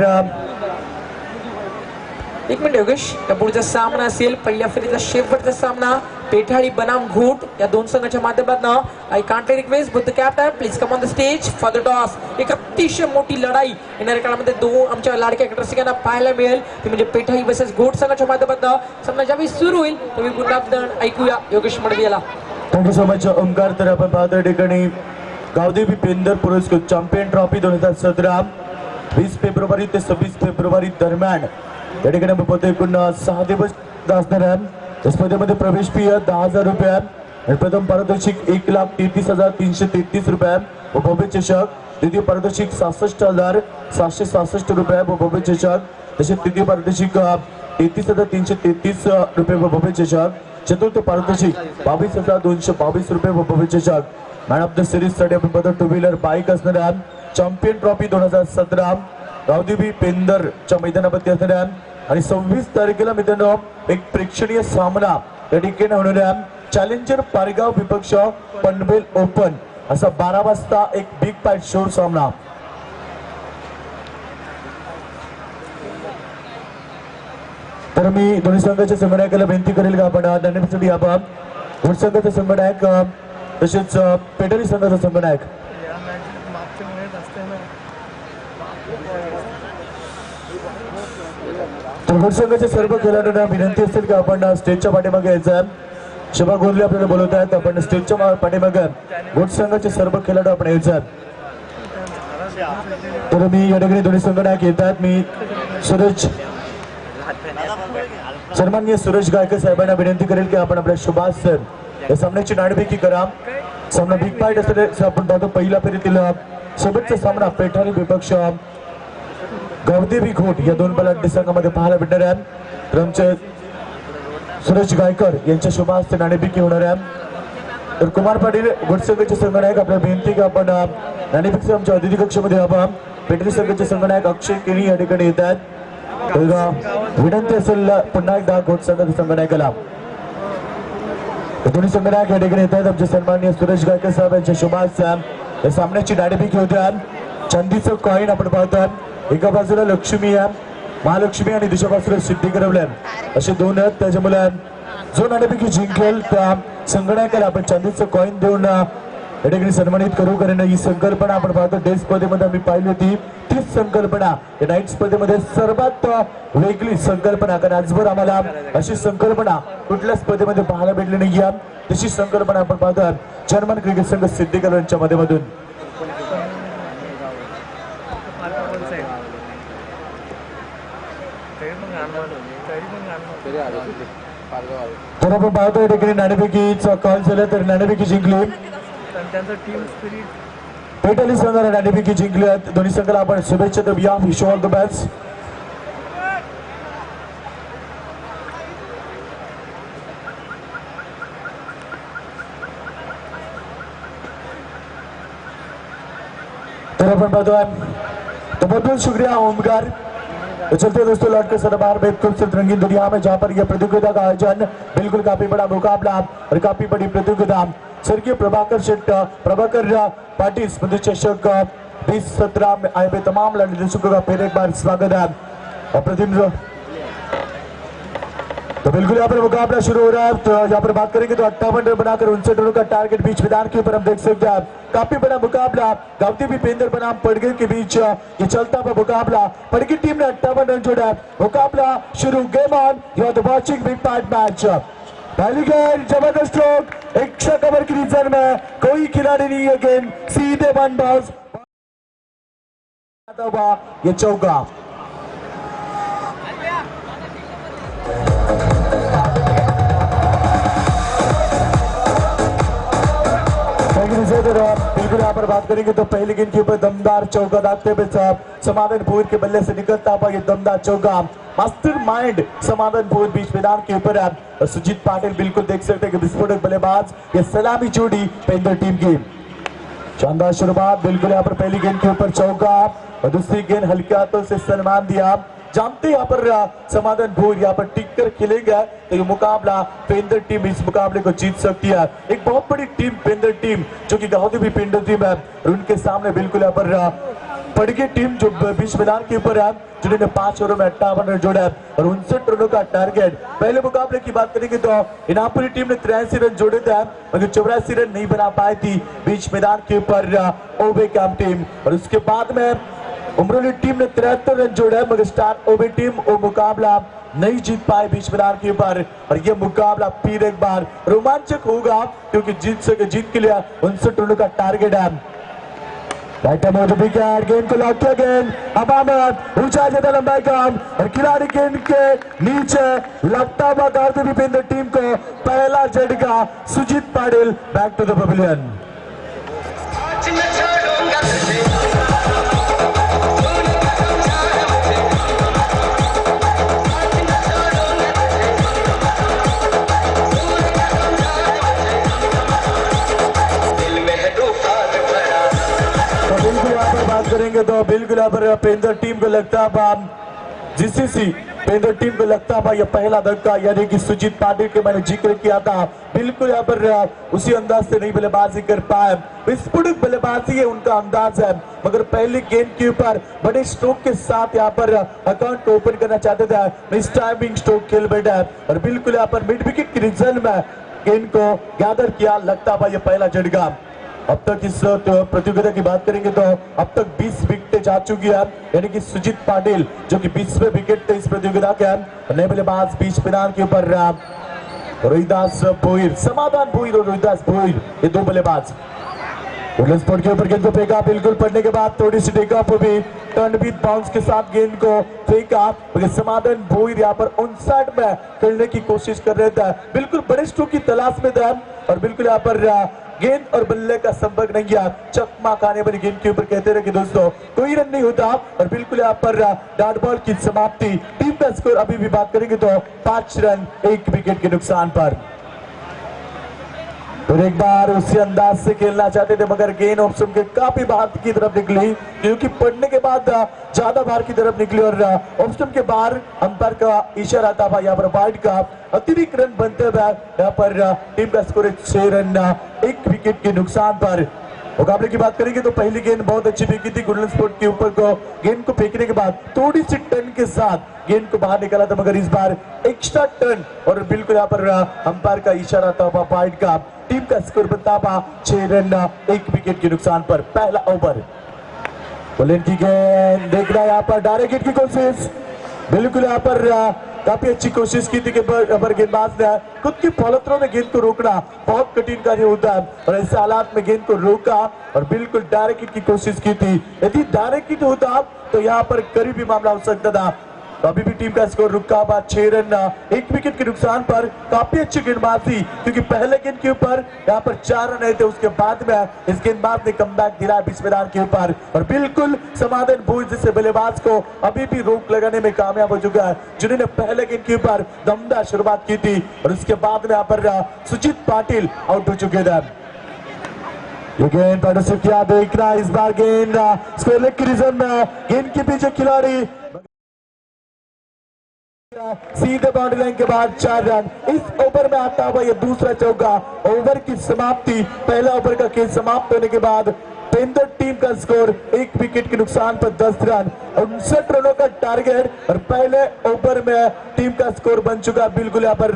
एक मिनिट योगेश, या पुढचा सामना असेल पहिल्या फेरीचा शेवटचा सामना पेठाळी बनाम घोट या दोन संघाच्या माध्यमातून. I can't request Buddha captain please come on the stage for the toss. एक अतिशय मोठी लढाई येणाऱ्या काळामध्ये दोन आमच्या लाडक्या रसिकांना पाहायला मिळेल ती म्हणजे पेठाळी वर्सेस घोट संघाच्या माध्यमातून. सामना ज्यावेळी सुरू होईल तुम्ही पुन्हा ऐकूया योगेश मडवी याला. Thank you so much Omkar. तर आपण पाहतो या ठिकाणी गावदेवी पेंदर पुरस्कृत चॅम्पियन ट्रॉफी 2017 20 फेब्रुवारी ते 26 फेब्रुवारी दरम्यान या ठिकाणी आपण पाहतो एकूण 6 दिवस असणार आहे. या स्पर्धेमध्ये प्रवेश फी 10,000 रुपये आणि प्रथम पारितोषिक 1,33,333 रुपये व भव्य चषक. द्वितीय पारितोषिक 66,766 रुपये व भव्य चषक. तसेच तृतीय पारितोषिक 33,333 रुपये व भव्य चषक. चतुर्थ पारितोषिक 22,222 रुपये व भव्य चषक. मॅन ऑफ द सिरीज साठी आपण पाहतो 2 व्हीलर बाईक असणार आहे. चॅम्पियन ट्रॉफी 2017 गावदेवी पेंदरच्या मैदानावरती असणार आहे आणि 26 तारखेला मित्रांनो एक प्रेक्षणीय सामना या ठिकाणी होणार आहे. चॅलेंजर पारगाव विपक्ष पनवेल ओपन असा 12 वाजता एक बिग फाईट शोर सामना. तर मी दोन्ही संघाच्या संघनायकाला विनंती करेल का आपण धन्यवाद आपण घोट संघाचा संघनायक तसेच पेठारी संघाचा संघनायक घोट संघाच्या सर्व खेळाडूंना विनंती असेल की आपण स्टेजच्या पाठीमागे यायचं. शोभा गोंधळे आपल्याला बोलवत आहेत. आपण स्टेजच्या पाठीमागे घोट संघाचे सर्व खेळाडू आपण यायचं. तर मी या ठिकाणी दोन्ही संघनायक येतात. मी सन्माननीय सुरेश गायकर साहेबांना विनंती करेल की आपण आपल्या सुभाष सर या सामन्याची नाणेफेकी करा. सामना बिग फाईट असल्याचे आपण पाहतो. पहिल्या फेरीतील शेवटचा सामना पेठारी विपक्ष गावदेवी घोट या दोन बलाढ्य संघामध्ये पाहायला भेटणार आहे. तर आमचे सुरेश गायकर यांच्या शुभ हस्ते नाणेफेकी होणार आहे. तर कुमार पाटील घोट संघाचे संघनायक आपल्याला विनंती की आपण नाणेफेकी आमच्या अतिथी कक्षामध्ये आपण पेठारी संघाचे संघनायक अक्षय केनी या ठिकाणी येत आहेत. विनंती असेल पुन्हा एकदा घोट संघाच्या संघनायकाला. दोन्ही संघनायक या ठिकाणी येत आहेत. आमचे सन्माननीय सुरेश गायकर साहेब यांच्या शुभ हस्ते या सामन्याची नाणेफेकी होत्या. चांदीचं कॉईन आपण पाहतो. एका बाजूला लक्ष्मी आहे महालक्ष्मी आणि दुसऱ्या बाजूला सिद्धी करवल्या असे दोन आहेत. त्याच्यामुळे जो नाणेफेकी जिंकेल त्या संघनायकाला आपण चांदीचं कॉईन देऊन या ठिकाणी सन्मानित करू. कारण ही संकल्पना आपण पाहतो डे स्पर्धेमध्ये आम्ही पाहिली होती. तीच संकल्पना या नाईट स्पर्धेमध्ये सर्वात वेगळी संकल्पना. कारण आजवर आम्हाला अशी संकल्पना कुठल्या स्पर्धेमध्ये पाहायला भेटली नाही. तशी संकल्पना आपण पाहतो जर्मन क्रिकेट संघ सिद्धी करवल्याच्या माध्यमातून. तर आपण पाहतोय ठिकाणी नाणेफेकीचा कॉल झाला तर नाणेफेकी जिंकली पेटली संघाने नाणेफेकी जिंकली आहेत. दोन्ही संघाला आपण शुभेच्छा देऊया. Wish all the best. तर आपण पाहतोय तो बहुत बहुत शुक्रिया ओमकार. तो चलते दोस्तों लौट के सरबार में खूबसूरत रंगीन दुनिया में जहाँ पर यह प्रतियोगिता का आयोजन बिल्कुल काफी बड़ा मुकाबला और काफी बड़ी प्रतियोगिता स्वर्गीय प्रभाकर पाटिल स्मृति चषक 2017 में आए हुए तमाम लड़ने दर्शकों का फिर एक बार स्वागत है. और प्रतिनिधि तो बिल्कुल यहाँ पर मुकाबला शुरू हो रहा है. तो यहाँ पर बात करेंगे तो 58 रन बनाकर 59 रनों का टारगेट बीच मैदान के ऊपर हम देख सकते हैं. काफी बड़ा मुकाबला गावती भूपेंद्र बनाम पड़गे के बीच ये चलता हुआ मुकाबला. पड़गी टीम ने 58 रन जोड़ा. मुकाबला शुरू. Game on. You are the watching big part match. पहली गेंद जबरदस्त स्ट्रोक एक्स्ट्रा कवर की रीजन में कोई खिलाड़ी नहीं है. गेंद सीधे वन बॉल्स ये चौका. बिल्कुल यहाँ पर बात करेंगे तो पहली गेंद के ऊपर दमदार चौका दागते हुए समाधान भूर के बल्ले से निकलता हुआ ये दमदार चौका. मास्टरमाइंड समाधान भूर बीच मैदान के ऊपर है. सुजीत पाटिल बिल्कुल देख सकते हैं कि विस्फोटक बल्लेबाज ये सलामी जोड़ी पेंदर टीम की. शानदार शुरुआत. बिल्कुल यहाँ पर पहली गेंद के ऊपर चौका और दूसरी गेंद हल्के हाथों से सन्मान दिया. जानते यहाँ पर समाधान भूर यहाँ पर टिक कर खेलेगा तो ये मुकाबला पेंदर टीम इस मुकाबले को जीत सकती है. एक बहुत बड़ी टीम पेंदर टीम जो कि गांधी भी पेंदर टीम है और उनके सामने बिल्कुल यहाँ पर पड़गे टीम जो बीच मैदान के ऊपर है जिन्होंने 5 ओवरों में 58 रन जोड़ा है और 59 रनों का टारगेट. पहले मुकाबले की बात करेंगे तो इनापुरी टीम ने 83 रन जोड़े थे मगर 84 रन नहीं बना पाई थी बीच मैदान के ऊपर ओबे कैंप टीम. और उसके बाद में उमरोली टीम ने 73 रन जोड़े मगर स्टार ओबे टीम वो मुकाबला नहीं जीत पाए बीच मैदान के ऊपर. और ये मुकाबला फिर एक बार रोमांचक होगा क्योंकि जीत के लिए 59 रनों का टारगेट है. गेंद को लॉक किया. गेंद हवा में ऊंचा जाता लंबाई काम और खिलाड़ी गेंद के नीचे लगता हुआ गावती भूपेंद्र टीम को पहला झटका. Sujit Patil back to the pavilion. करेंगे तो बिल्कुल यहाँ पर पेंदर टीम को लगता है जीसीसी पेंदर टीम को लगता है ये पहला धक्का यानी कि सुजीत पाटिल के मैंने जिक्र किया था. बिल्कुल यहाँ पर उसी अंदाज से नहीं बल्लेबाजी कर पाए. विस्फोटक बल्लेबाजी है उनका अंदाज है मगर पहली गेंद के ऊपर बड़े स्ट्रोक के साथ यहाँ पर अकाउंट ओपन करना चाहते थे. मिस टाइमिंग स्ट्रोक खेल बैठा और बिल्कुल यहाँ पर मिड विकेट की रिजल्ट में गेंद को गैदर किया. लगता है ये पहला झटका. अब तक इस प्रतियोगिता की बात करेंगे तो अब तक 20 विकेटें जा चुकी है यानी कि सुजीत पाटिल जो कि 20वें विकेट थे इस प्रतियोगिता के. नए बल्लेबाज बीच मैदान के ऊपर रोहिदास भोईर समाधान भोईर और रोहिदास भोईर ये दो बल्लेबाज. स्पोर्ट के ऊपर गेंद को फेंका. बिल्कुल पड़ने के बाद थोड़ी सी टेक ऑफ भी टर्न विद बाउंस के साथ गेंद को फेंका. समाधान भोईर यहाँ पर 59 में खेलने की कोशिश कर रहे थे. बिल्कुल बड़े स्ट्रोक की तलाश में था और बिल्कुल यहाँ पर गेंद और बल्ले का संपर्क नहीं किया. चकमा खाने वाली गेंद के ऊपर कहते रहे कि दोस्तों कोई रन नहीं होता और बिल्कुल यहाँ पर डॉट बॉल की समाप्ति. टीम का स्कोर अभी भी बात करेंगे तो 5 रन 1 विकेट के नुकसान पर. और एक बार उसी अंदाज से खेलना चाहते थे मगर गेंद ऑप्शन के काफी बाहर की तरफ निकली क्योंकि पड़ने के बाद ज्यादा बाहर की तरफ निकली और ऑप्शन के बाहर अंपायर का इशारा था यहाँ पर वाइड का अतिरिक्त रन बनते हुए यहाँ पर टीम का स्कोर 6 रन 1 विकेट के नुकसान पर. मुकाबले की बात करेंगे तो पहली गेंद बहुत अच्छी फेंकी थी गोल्डन स्पोर्ट के ऊपर को. गेंद को फेंकने के बाद थोड़ी सी टर्न के साथ गेंद को बाहर निकाला था मगर इस बार एक्स्ट्रा टर्न और बिल्कुल यहाँ पर अंपायर का इशारा था वाइड का. टीम का स्कोर बनता हुआ 6 रन 1 विकेट के नुकसान पर. पहला ओवर बोलें की गेंद देख रहा है यहाँ पर डायरेक्ट हिट की कोशिश. बिल्कुल यहाँ पर काफी अच्छी कोशिश की थी कि पर गेंदबाज ने खुद की फॉलोथ्रो में गेंद को रोकना बहुत कठिन कार्य होता है और ऐसे हालात में गेंद को रोका और बिल्कुल डायरेक्ट हिट की कोशिश की थी। यदि डायरेक्ट हिट होता तो यहाँ पर करीबी मामला हो सकता था। तो अभी भी टीम का स्कोर रुका हुआ 6 रन 1 विकेट के नुकसान पर। काफी अच्छी गेंदबाजी क्योंकि पहले गेंद के ऊपर यहाँ पर 4 रन आए थे, उसके बाद में इस गेंदबाज ने कमबैक दिलाया बीच मैदान के ऊपर और बिल्कुल समाधान भूल जैसे बल्लेबाज को अभी भी रोक लगाने में कामयाब हो चुका है, जिन्होंने पहले गेंद के ऊपर दमदार शुरुआत की थी और उसके बाद में यहाँ पर सुजीत पाटिल आउट हो चुके थे। ये गेंद पार्टनरशिप किया देखना इस बार गेंद स्क्वायर की रीजन में गेंद के पीछे खिलाड़ी सीधे बाउंड्री लाइन के बाद 4 रन। इस ओवर में आता हुआ ये दूसरा चौका। ओवर की समाप्ति, पहला ओवर का खेल समाप्त होने के बाद पेंदर टीम का स्कोर 1 विकेट के नुकसान पर 10 रन 59 रनों का टारगेट और पहले ओवर में टीम का स्कोर बन चुका बिल्कुल यहाँ पर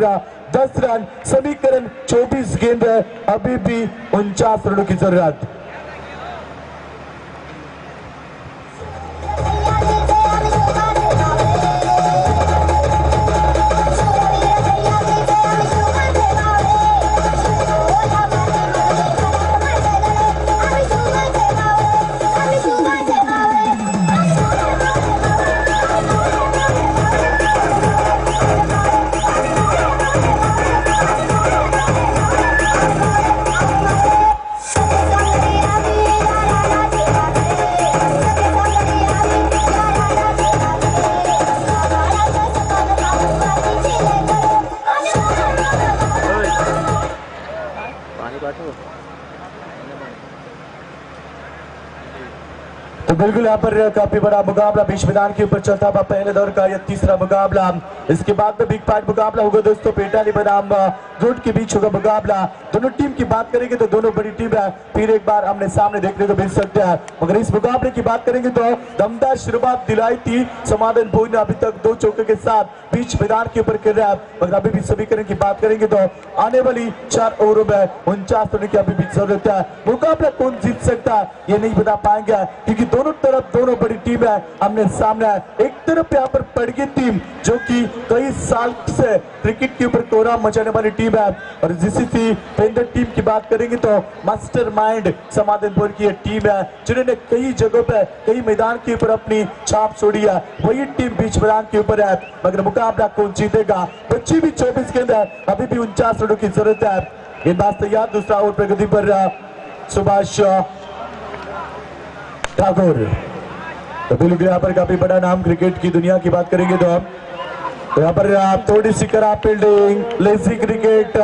10 रन। समीकरण 24 गेंद है, अभी भी 49 रनों की जरूरत। तो बिल्कुल यहाँ पर काफी बड़ा मुकाबला बीच मैदान के ऊपर चलता हुआ पहले दौर का यह तीसरा मुकाबला। इसके बाद में बिग फाइट मुकाबला होगा दोस्तों, पेटाली बनाम रोड के बीच होगा मुकाबला। दोनों टीम की बात करेंगे तो दोनों बड़ी टीम है, फिर एक बार हमने सामने देखने को मिल सकता है। मगर इस मुकाबले की बात करेंगे तो दमदार शुरुआत दिलाई थी समाधान भोज ने, अभी तक 2 चौके के साथ बीच मैदान के ऊपर खेल रहा है। मगर अभी भी समीकरण की बात करेंगे तो आने वाली 4 ओवरों में 49 रनों की अभी भी जरूरत है। मुकाबला कौन जीत सकता है ये नहीं बता पाएंगे क्योंकि दोनों तरफ दोनों बड़ी टीम है हमने सामने है। एक तरफ यहाँ पर पड़गी टीम जो कि कई साल से क्रिकेट के ऊपर कोहराम मचाने वाली टीम है और जिसकी पेंदर टीम की बात करेंगे तो मास्टरमाइंड समाधानपुर की टीम है जिन्होंने कई जगहों पे कई मैदान के ऊपर अपनी छाप छोड़ी है। वही टीम बीच मैदान के ऊपर है मगर मुकाबला कौन जीतेगा। बच्ची भी 24 गेंद है, अभी भी 49 रनों की जरूरत है। गेंदबाज तैयार, दूसरा ओवर प्रगति पर सुभाष ठाकुर। तो बिल्कुल यहाँ पर काफी बड़ा नाम क्रिकेट की दुनिया की बात करेंगे तो यहाँ पर थोड़ी सी खराब फील्डिंग, लेजी क्रिकेट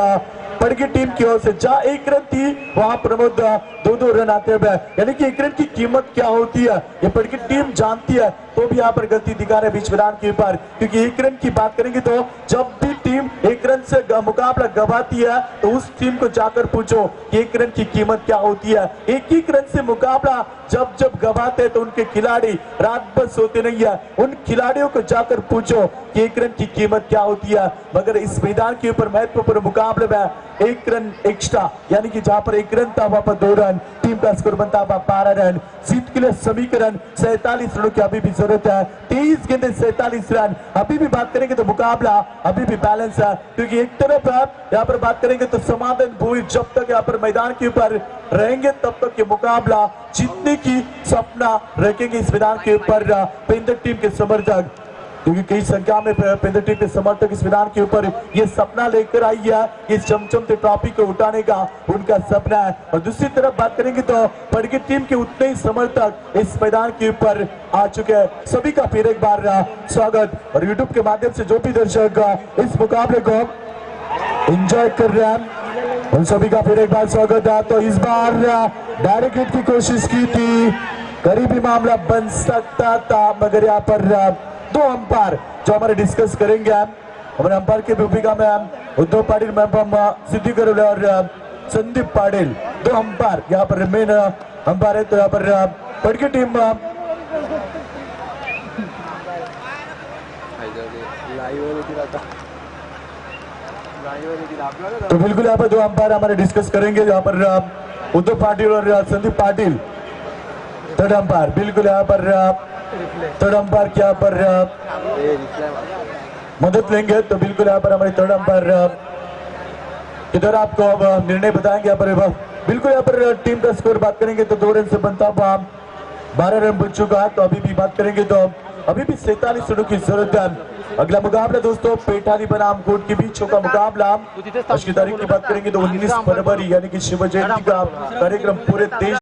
पड़गी टीम की ओर से। जहां 1 रन थी वहां प्रमोद 2-2 रन आते हुए, यानी कि 1 रन की कीमत क्या होती है ये पड़गी टीम जानती है, तो भी यहाँ पर गलती दिखा रहे बीच मैदान के ऊपर। क्योंकि 1 रन की बात करेंगे तो जब भी टीम 1 रन से मुकाबला गवाती है तो उस टीम को जाकर पूछो कि 1 रन की कीमत क्या होती है। 1-1 रन से मुकाबला जब गवाते हैं तो उनके खिलाड़ी रात भर सोते नहीं है। उन खिलाड़ियों को जाकर पूछो कि 1 रन की कीमत क्या होती है। मगर इस मैदान के ऊपर महत्वपूर्ण मुकाबले में 1 रन एक्स्ट्रा, यानी कि जहां पर 1 रन था वहां पर 2 रन, टीम का स्कोर बनता हुआ 12 रन। जीत के लिए समीकरण 47 रनों की अभी भी जरूरत है। 23 गेंदें 47 रन। अभी भी बात करेंगे तो मुकाबला अभी भी बैलेंस है क्योंकि एक तरफ यहाँ पर बात करेंगे तो समाधान भूल जब तक यहाँ पर मैदान के ऊपर रहेंगे तब तक ये मुकाबला जीतने की सपना रखेंगे इस मैदान के ऊपर पेंदर टीम के समर्थक, क्योंकि कई संख्या में पेंदर टीम के समर्थक इस मैदान के ऊपर ये सपना लेकर आई है, इस चमचमते ट्रॉफी को उठाने का उनका सपना है। और दूसरी तरफ बात करेंगे तो पड़गी टीम के उतने ही समर्थक इस मैदान के ऊपर आ चुके हैं। सभी का फिर एक बार स्वागत। और यूट्यूब के माध्यम से जो भी दर्शक इस मुकाबले को एंजॉय कर रहे हैं उन सभी का फिर एक बार स्वागत है। तो इस बार डायरेक्ट हिट की कोशिश की थी, करीबी मामला बन सकता था मगर यहाँ पर 2 अंपायर जो हमारे डिस्कस करेंगे हमारे अंपायर की भूमिका में उद्धव पाटिल मैम सिद्धि गरुड़ और संदीप पाटिल 2 अंपायर यहाँ पर मेन अंपायर है। तो यहाँ पर पड़गी टीम तो बिल्कुल यहाँ पर 2 अंपायर हमारे डिस्कस करेंगे। यहाँ पर उद्धव पाटिल और संदीप पाटिल 3rd अंपायर। बिल्कुल यहाँ पर 3rd अंपायर के यहाँ पर मदद लेंगे तो बिल्कुल यहाँ पर हमारे थर्ड अंपायर इधर आपको अब निर्णय बताएंगे। यहाँ पर बिल्कुल यहाँ पर टीम का स्कोर बात करेंगे तो 2 रन से बनता हुआ 12 रन बन चुका है। तो अभी भी बात करेंगे तो अभी भी 47 रनों की जरूरत है। अगला मुकाबला दोस्तों पेठानी बनाम कोट के बीच का मुकाबला। आज की तारीख की बात करेंगे तो 19 फरवरी यानी कि शिव जयंती का कार्यक्रम पूरे देश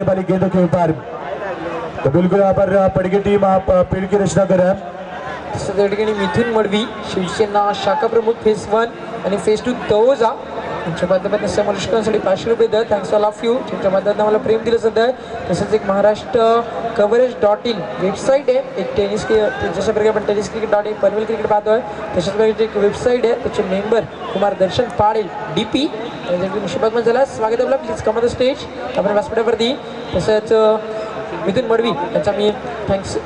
वाली गेंदों के ऊपर तो बिल्कुल यहाँ पर पड़गी टीम आप पेड़ की रचना करें। तसं त्या ठिकाणी मिथुन मडवी शिवसेना शाखा प्रमुख फेज 1 आणि फेज 2 तळोजा यांच्या माध्यमातून समर्थकांसाठी 500 रुपये दर थँक्स ऑल ऑफ यू त्यांच्या माध्यमातून मला प्रेम दिलं जात आहे। तसंच एक महाराष्ट्र-कव्हरेज.in वेबसाईट आहे, एक टेनिस जशा प्रकारे आपण टेनिस क्रिकेट.in पनवेल क्रिकेट पाहतोय तशाच प्रकारची एक वेबसाईट आहे, त्याचे मेंबर कुमार दर्शन पाडेल DP मुशिबागमन झाला स्वागत आहे आपलं, please come on the stage आपण व्यासपीठावरती। तसंच मिथुन मडवी यांचा मी थँक्स.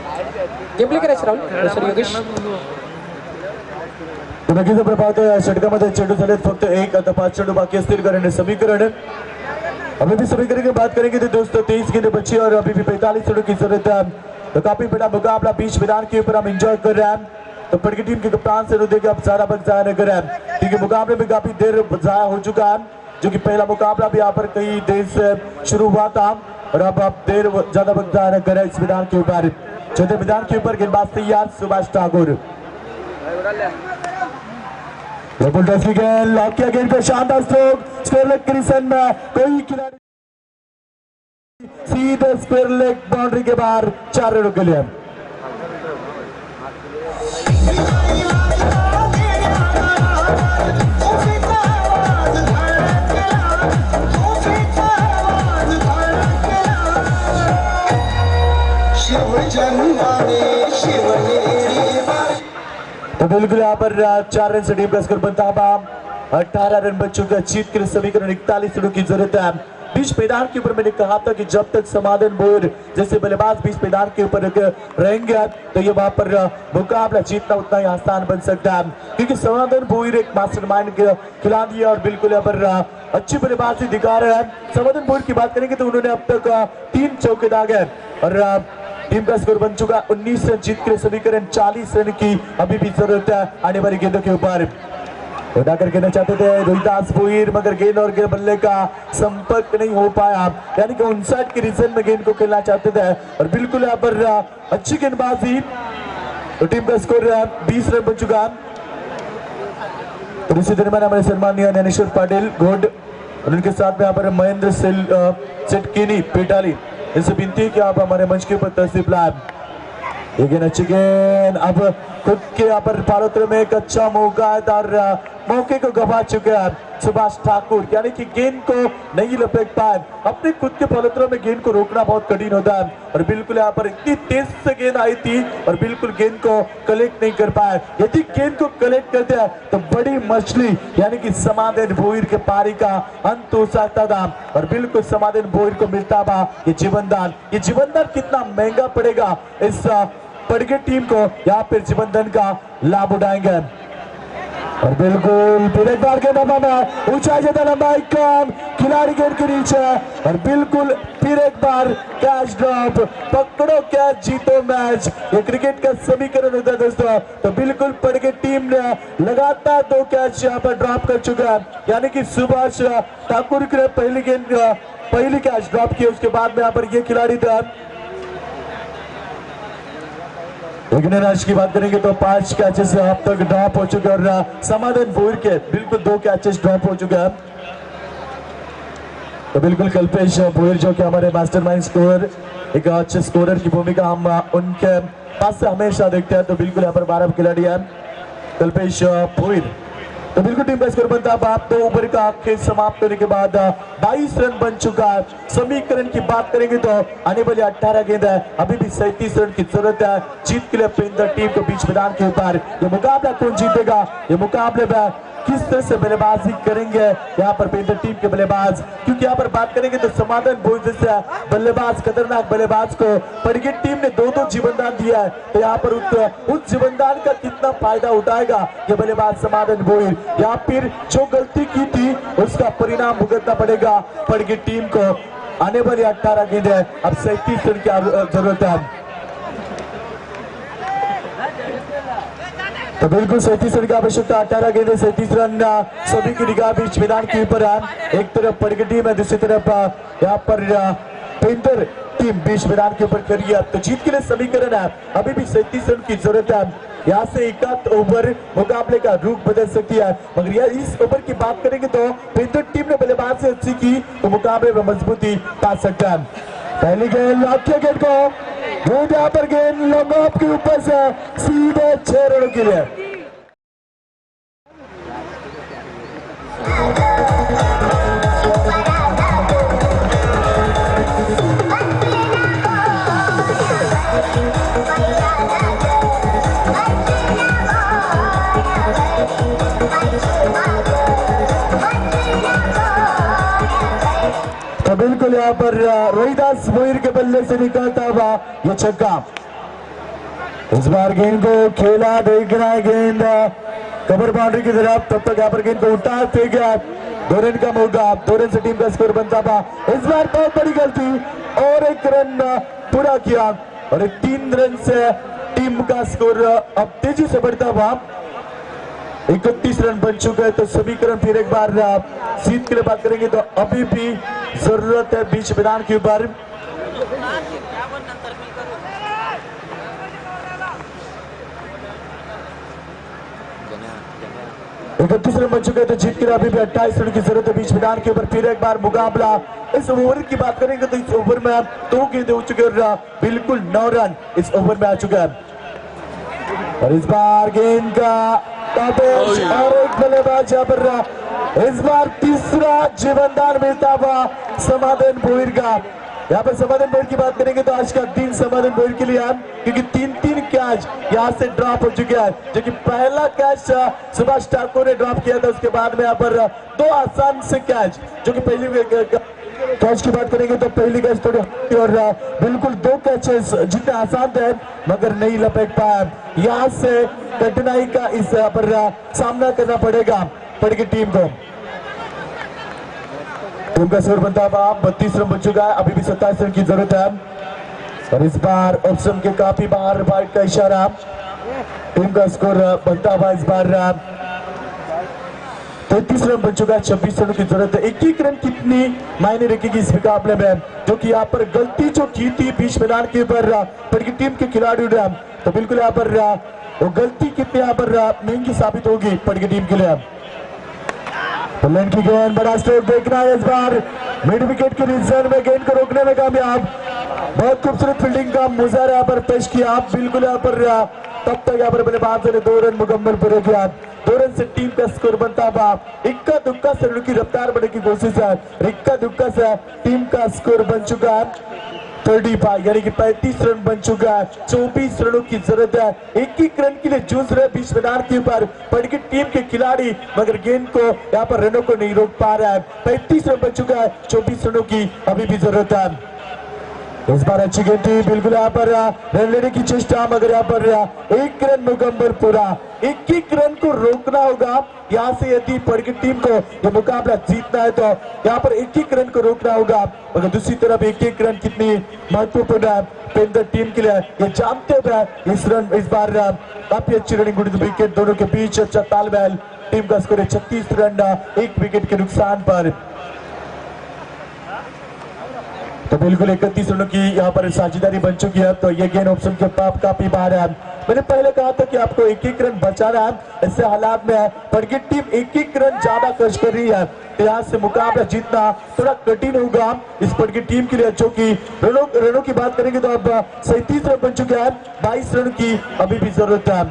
गेम प्ले करायचं राहुल सर योगेश. नक्कीच आपण पाहतोय या षटकामध्ये चेंडू झालेत फक्त एक, आता 5 चेंडू बाकी असतील कारण समीकरण अभी भी समीकरण की बात करेंगे तो दोस्तों 23 गेंदें बची और अभी भी 45 चेंडू की जरूरत है. तो काफी बड़ा मुकाबला बीच मैदान के ऊपर हम एंजॉय कर रहे हैं. तो पड़ की टीम के कप्तान से देखिए अब सारा वक्त जाया न करें क्योंकि मुकाबले में काफी देर जाया हो चुका है, जो कि पहला मुकाबला भी यहाँ पर कई देर से शुरू हुआ था और अब देर ज्यादा वक्त जाया न करें इस मैदान के ऊपर. चौथे मैदान के ऊपर गेंदबाज तैयार सुभाष ठाकुर. लॉक किया गेंद पे शानदार स्ट्रोक स्क्वायर लेग क्रिसन में कोई खिलाड़ी सीधे स्क्वायर लेग बाउंड्री के बाहर 4 रनों के लिए. तो बिल्कुल यहाँ पर 4 रन से टीम का स्कोर बनता है 18 रन बच चुका है. जीत के लिए समीकरण 41 रनों की जरूरत है. बीच मैदान के ऊपर मैंने कहा था कि जब तक समाधान बोर जैसे बल्लेबाज बीच मैदान के ऊपर रहेंगे तो ये वहां पर मुकाबला जीतना उतना ही आसान बन सकता है क्योंकि समाधान बोर एक मास्टरमाइंड खिलाड़ी है और बिल्कुल यहाँ पर अच्छी बल्लेबाजी दिखा रहे हैं. समाधान बोर की बात करेंगे तो उन्होंने अब तक 3 चौके दागे और टीम का स्कोर बन चुका 19 रन. जीत के समीकरण 40 रन की अभी भी जरूरत है आने वाली गेंदों के ऊपर. उड़ा कर कहना चाहते थे रोहिदास भोईर मगर गेंद और गेंद बल्ले का संपर्क नहीं हो पाया, यानी कि 59 के रीजन में गेंद को खेलना चाहते थे और बिल्कुल यहाँ पर अच्छी गेंदबाजी. तो टीम का स्कोर 20 रन बन चुका. तो इसी दरमियान हमारे सम्मानीय ज्ञानेश्वर पाटिल घोड और उनके साथ में यहाँ पर महेंद्र सेटकिनी पेटाली इनसे विनती है कि आप हमारे मंच के ऊपर तशरीफ लाएं. लेकिन अच्छी गेंद अब खुद के यहाँ पर पालोत्र में एक अच्छा मौका है और मौके को गवा चुके हैं सुभाष ठाकुर, यानी कि गेंद को नहीं लपेट पाए. अपने खुद के पालोत्रों में गेंद को रोकना बहुत कठिन होता है और बिल्कुल यहाँ पर इतनी तेज से गेंद आई थी और बिल्कुल गेंद को कलेक्ट नहीं कर पाए. यदि गेंद को कलेक्ट करते हैं तो बड़ी मछली यानी कि समाधान भोईर के पारी का अंत हो सकता था और बिल्कुल समाधान भोईर को मिलता था ये जीवनदान. ये जीवनदान कितना महंगा पड़ेगा इस पड़गे टीम को, यहाँ पर जीवनदान का लाभ उठाएंगे और बिल्कुल फिर एक बार के मामा में ऊंचाई ज्यादा लंबाई कम खिलाड़ी गेंद के नीचे और बिल्कुल फिर एक बार कैच ड्रॉप. पकड़ो कैच जीतो मैच, ये क्रिकेट का समीकरण होता है दोस्तों. तो बिल्कुल पड़गे टीम ने लगातार 2 कैच यहाँ पर ड्रॉप कर चुका है, यानी कि सुभाष ठाकुर ने पहली कैच ड्रॉप की, उसके बाद में यहाँ पर ये खिलाड़ी था. लेकिन आज की बात करेंगे तो 5 कैचेस अब तक ड्रॉप हो चुके हैं और समाधान भोईर के बिल्कुल 2 कैचेस ड्रॉप हो चुके हैं. तो बिल्कुल कल्पेश भोईर जो कि हमारे मास्टरमाइंड स्कोरर एक अच्छे स्कोरर की भूमिका हम उनके पास से हमेशा देखते हैं. तो बिल्कुल यहाँ पर 12 खिलाड़ी हैं कल्पेश भोईर. तो बिल्कुल टीम का स्कोर बनता है 2 ओवर का खेल समाप्त होने के बाद 22 रन बन चुका है. समीकरण की बात करेंगे तो आने वाली 18 गेंद है, अभी भी 37 रन की जरूरत है जीत के लिए पेंदर टीम को बीच मैदान के ऊपर. ये मुकाबला कौन जीतेगा, ये मुकाबले में किस तरह से बल्लेबाजी करेंगे यहाँ पर पेंदर टीम के बल्लेबाज, क्योंकि यहाँ पर बात करेंगे तो समाधान भोईर जैसे बल्लेबाज खतरनाक बल्लेबाज को पड़गे टीम ने 2-2 जीवनदान दिया है. तो यहाँ पर उस जीवनदान का कितना फायदा उठाएगा ये बल्लेबाज समाधान भोईर, या फिर जो गलती की थी उसका परिणाम भुगतना पड़ेगा पड़गे टीम को. आने वाली 18 गेंदें अब 37 रन की जरूरत है. तो बिल्कुल 37 रन की आवश्यकता, 18 गेंदें 37 रन सभी की निगाह बीच मैदान के ऊपर है. एक तरफ पड़गे टीम है, दूसरी तरफ यहाँ पर पेंटर टीम बीच मैदान के ऊपर खड़ी है. तो जीत के लिए समीकरण है अभी भी 37 रन की जरूरत है. यहाँ से 1 ओवर मुकाबले का रुख बदल सकती है, मगर यह इस ओवर की बात करेंगे तो पेंटर टीम ने बल्लेबाजी अच्छी की तो मुकाबले में मजबूती पा सकता है. पहली गेंद लॉक किया गेंद को, गेंद यहाँ पर गेंद लॉन्ग ऑफ के ऊपर से सीधे 6 रनों के लिए. बिल्कुल यहाँ पर रोहिदास मोहिर के बल्ले से निकलता हुआ ये छक्का। इस बार गेंद को खेला, देखना है गेंद कवर बाउंड्री की तरफ, तब तक यहाँ पर गेंद को उठा फेंक गया। 2 रन का मौका, 2 रन से टीम का स्कोर बनता था। इस बार बहुत बड़ी गलती और 1 रन पूरा किया और 3 रन से टीम का स्कोर अब तेजी से बढ़ता हुआ 31 रन बन चुका है। तो समीकरण फिर एक बार सीट के लिए बात करेंगे तो अभी भी जरूरत है बीच मैदान के ऊपर। 31 रन बन चुके हैं तो जीत के लिए अभी भी 28 रन की जरूरत है बीच मैदान के ऊपर। फिर एक बार मुकाबला, इस ओवर की बात करेंगे तो इस ओवर में 2 गेंदें हो चुके और बिल्कुल 9 रन इस ओवर में आ चुके हैं। और इस बार गेंद का ताबेश और एक बल्लेबाज यहाँ पर इस बार तीसरा जीवनदान मिलता हुआ समाधान भोईर का। यहाँ पर समाधान भोईर की बात करेंगे तो आज का दिन समाधान भोईर के लिए है, क्योंकि 3 कैच यहाँ से ड्रॉप हो चुके हैं। जो कि पहला कैच सुभाष ठाकुर ने ड्रॉप किया था, उसके बाद में यहाँ पर 2 आसान से कैच, जो कि पहली कैच की बात करेंगे तो पहली कैच थोड़ी और बिल्कुल 2 कैचेस जितने आसान थे मगर नहीं लपेट पाया। यहाँ से कठिनाई का इस पर सामना करना पड़ेगा पड़ेगी टीम को। टीम का स्कोर बनता हुआ 32 रन बन चुका है, अभी भी 27 रन की जरूरत है। और इस बार ऑप्शन के काफी बाहर वाइड का इशारा। टीम का स्कोर बनता हुआ इस बार 33 रन बन चुका है, 26 रन की जरूरत है। 1 रन कितनी मायने रखेगी इस मुकाबले में, जो कि यहाँ पर गलती जो की थी बीच मैदान के ऊपर पड़गी टीम के खिलाड़ियों ने, तो बिल्कुल यहाँ पर वो गलती कितनी यहाँ पर महंगी साबित होगी पड़गी टीम के लिए। बुलेन की गेंद, बड़ा स्ट्रोक देखना है इस बार, मिड विकेट के रिजर्व में गेंद को रोकने में कामयाब। बहुत खूबसूरत फील्डिंग का मुजाहरा यहाँ पर पेश किया। बिल्कुल यहाँ पर तब तक यहाँ पर बल्लेबाज ने 2 रन मुकम्मल पूरे किया। 2 रन से टीम का स्कोर बनता हुआ इक्का दुक्का से उनकी रफ्तार बढ़ने की कोशिश है। इक्का दुक्का से टीम का स्कोर बन चुका है 35, यानी कि 35 रन बन चुका है। 24 रनों की जरूरत है। 1 रन के लिए जूझ रहे बीच मैदान के ऊपर पड़गी टीम के खिलाड़ी, मगर गेंद को यहाँ पर रनों को नहीं रोक पा रहा है। 35 रन बन चुका है, 24 रनों की अभी भी जरूरत है। इस बार अच्छी गेंद थी, बिल्कुल यहाँ पर रन लेने की चेष्टा, मगर यहाँ पर 1 रन मुकम्मल पूरा। 1 रन को रोकना होगा यहाँ से यदि पड़गी टीम को ये मुकाबला जीतना है, तो यहाँ पर 1 रन को रोकना होगा। मगर दूसरी तरफ 1 रन कितनी महत्वपूर्ण है पेंदर टीम के लिए, ये जानते हुए इस बार काफी अच्छी रनिंग उड़ी, विकेट दोनों के बीच अच्छा तालमेल। टीम का स्कोर है 36 रन 1 विकेट के नुकसान पर। तो बिल्कुल 31 रनों की यहाँ पर साझेदारी बन चुकी है। तो ये गेंद ऑप्शन के पाप काफी बाहर है। मैंने पहले कहा था कि आपको 1 रन बचाना है, ऐसे हालात में है पड़गी टीम 1 रन ज्यादा खर्च कर रही है, तो यहाँ से मुकाबला जीतना थोड़ा कठिन होगा इस पड़गी टीम के लिए। जो कि रनों की बात करेंगे तो अब 37 रन बन चुके हैं, 22 रन की अभी भी जरूरत है।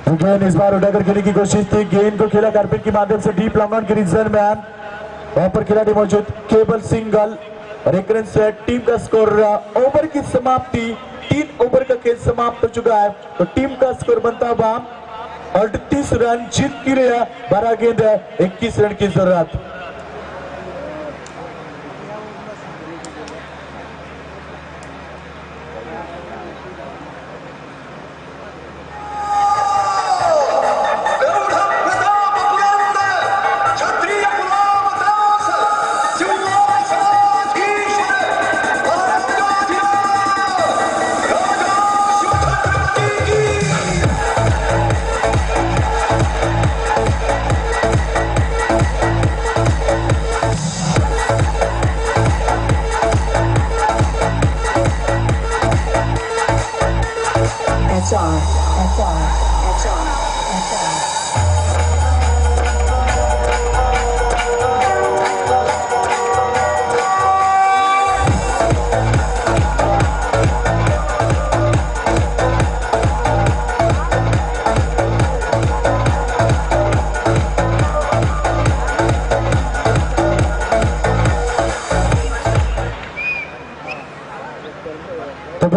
गेंद इस बार उठाकर खेलने की कोशिश थी, गेंद को खेला कारपेट के माध्यम से डीप लॉन्ग ऑन के रीजन में, वहां पर खिलाड़ी मौजूद, केवल सिंगल और 1 रन से टीम का स्कोर। ओवर की समाप्ति, 3 ओवर का खेल समाप्त हो चुका है, तो टीम का स्कोर बनता हुआ 38 रन। जीत के लिए 12 गेंद है, 21 रन की जरूरत।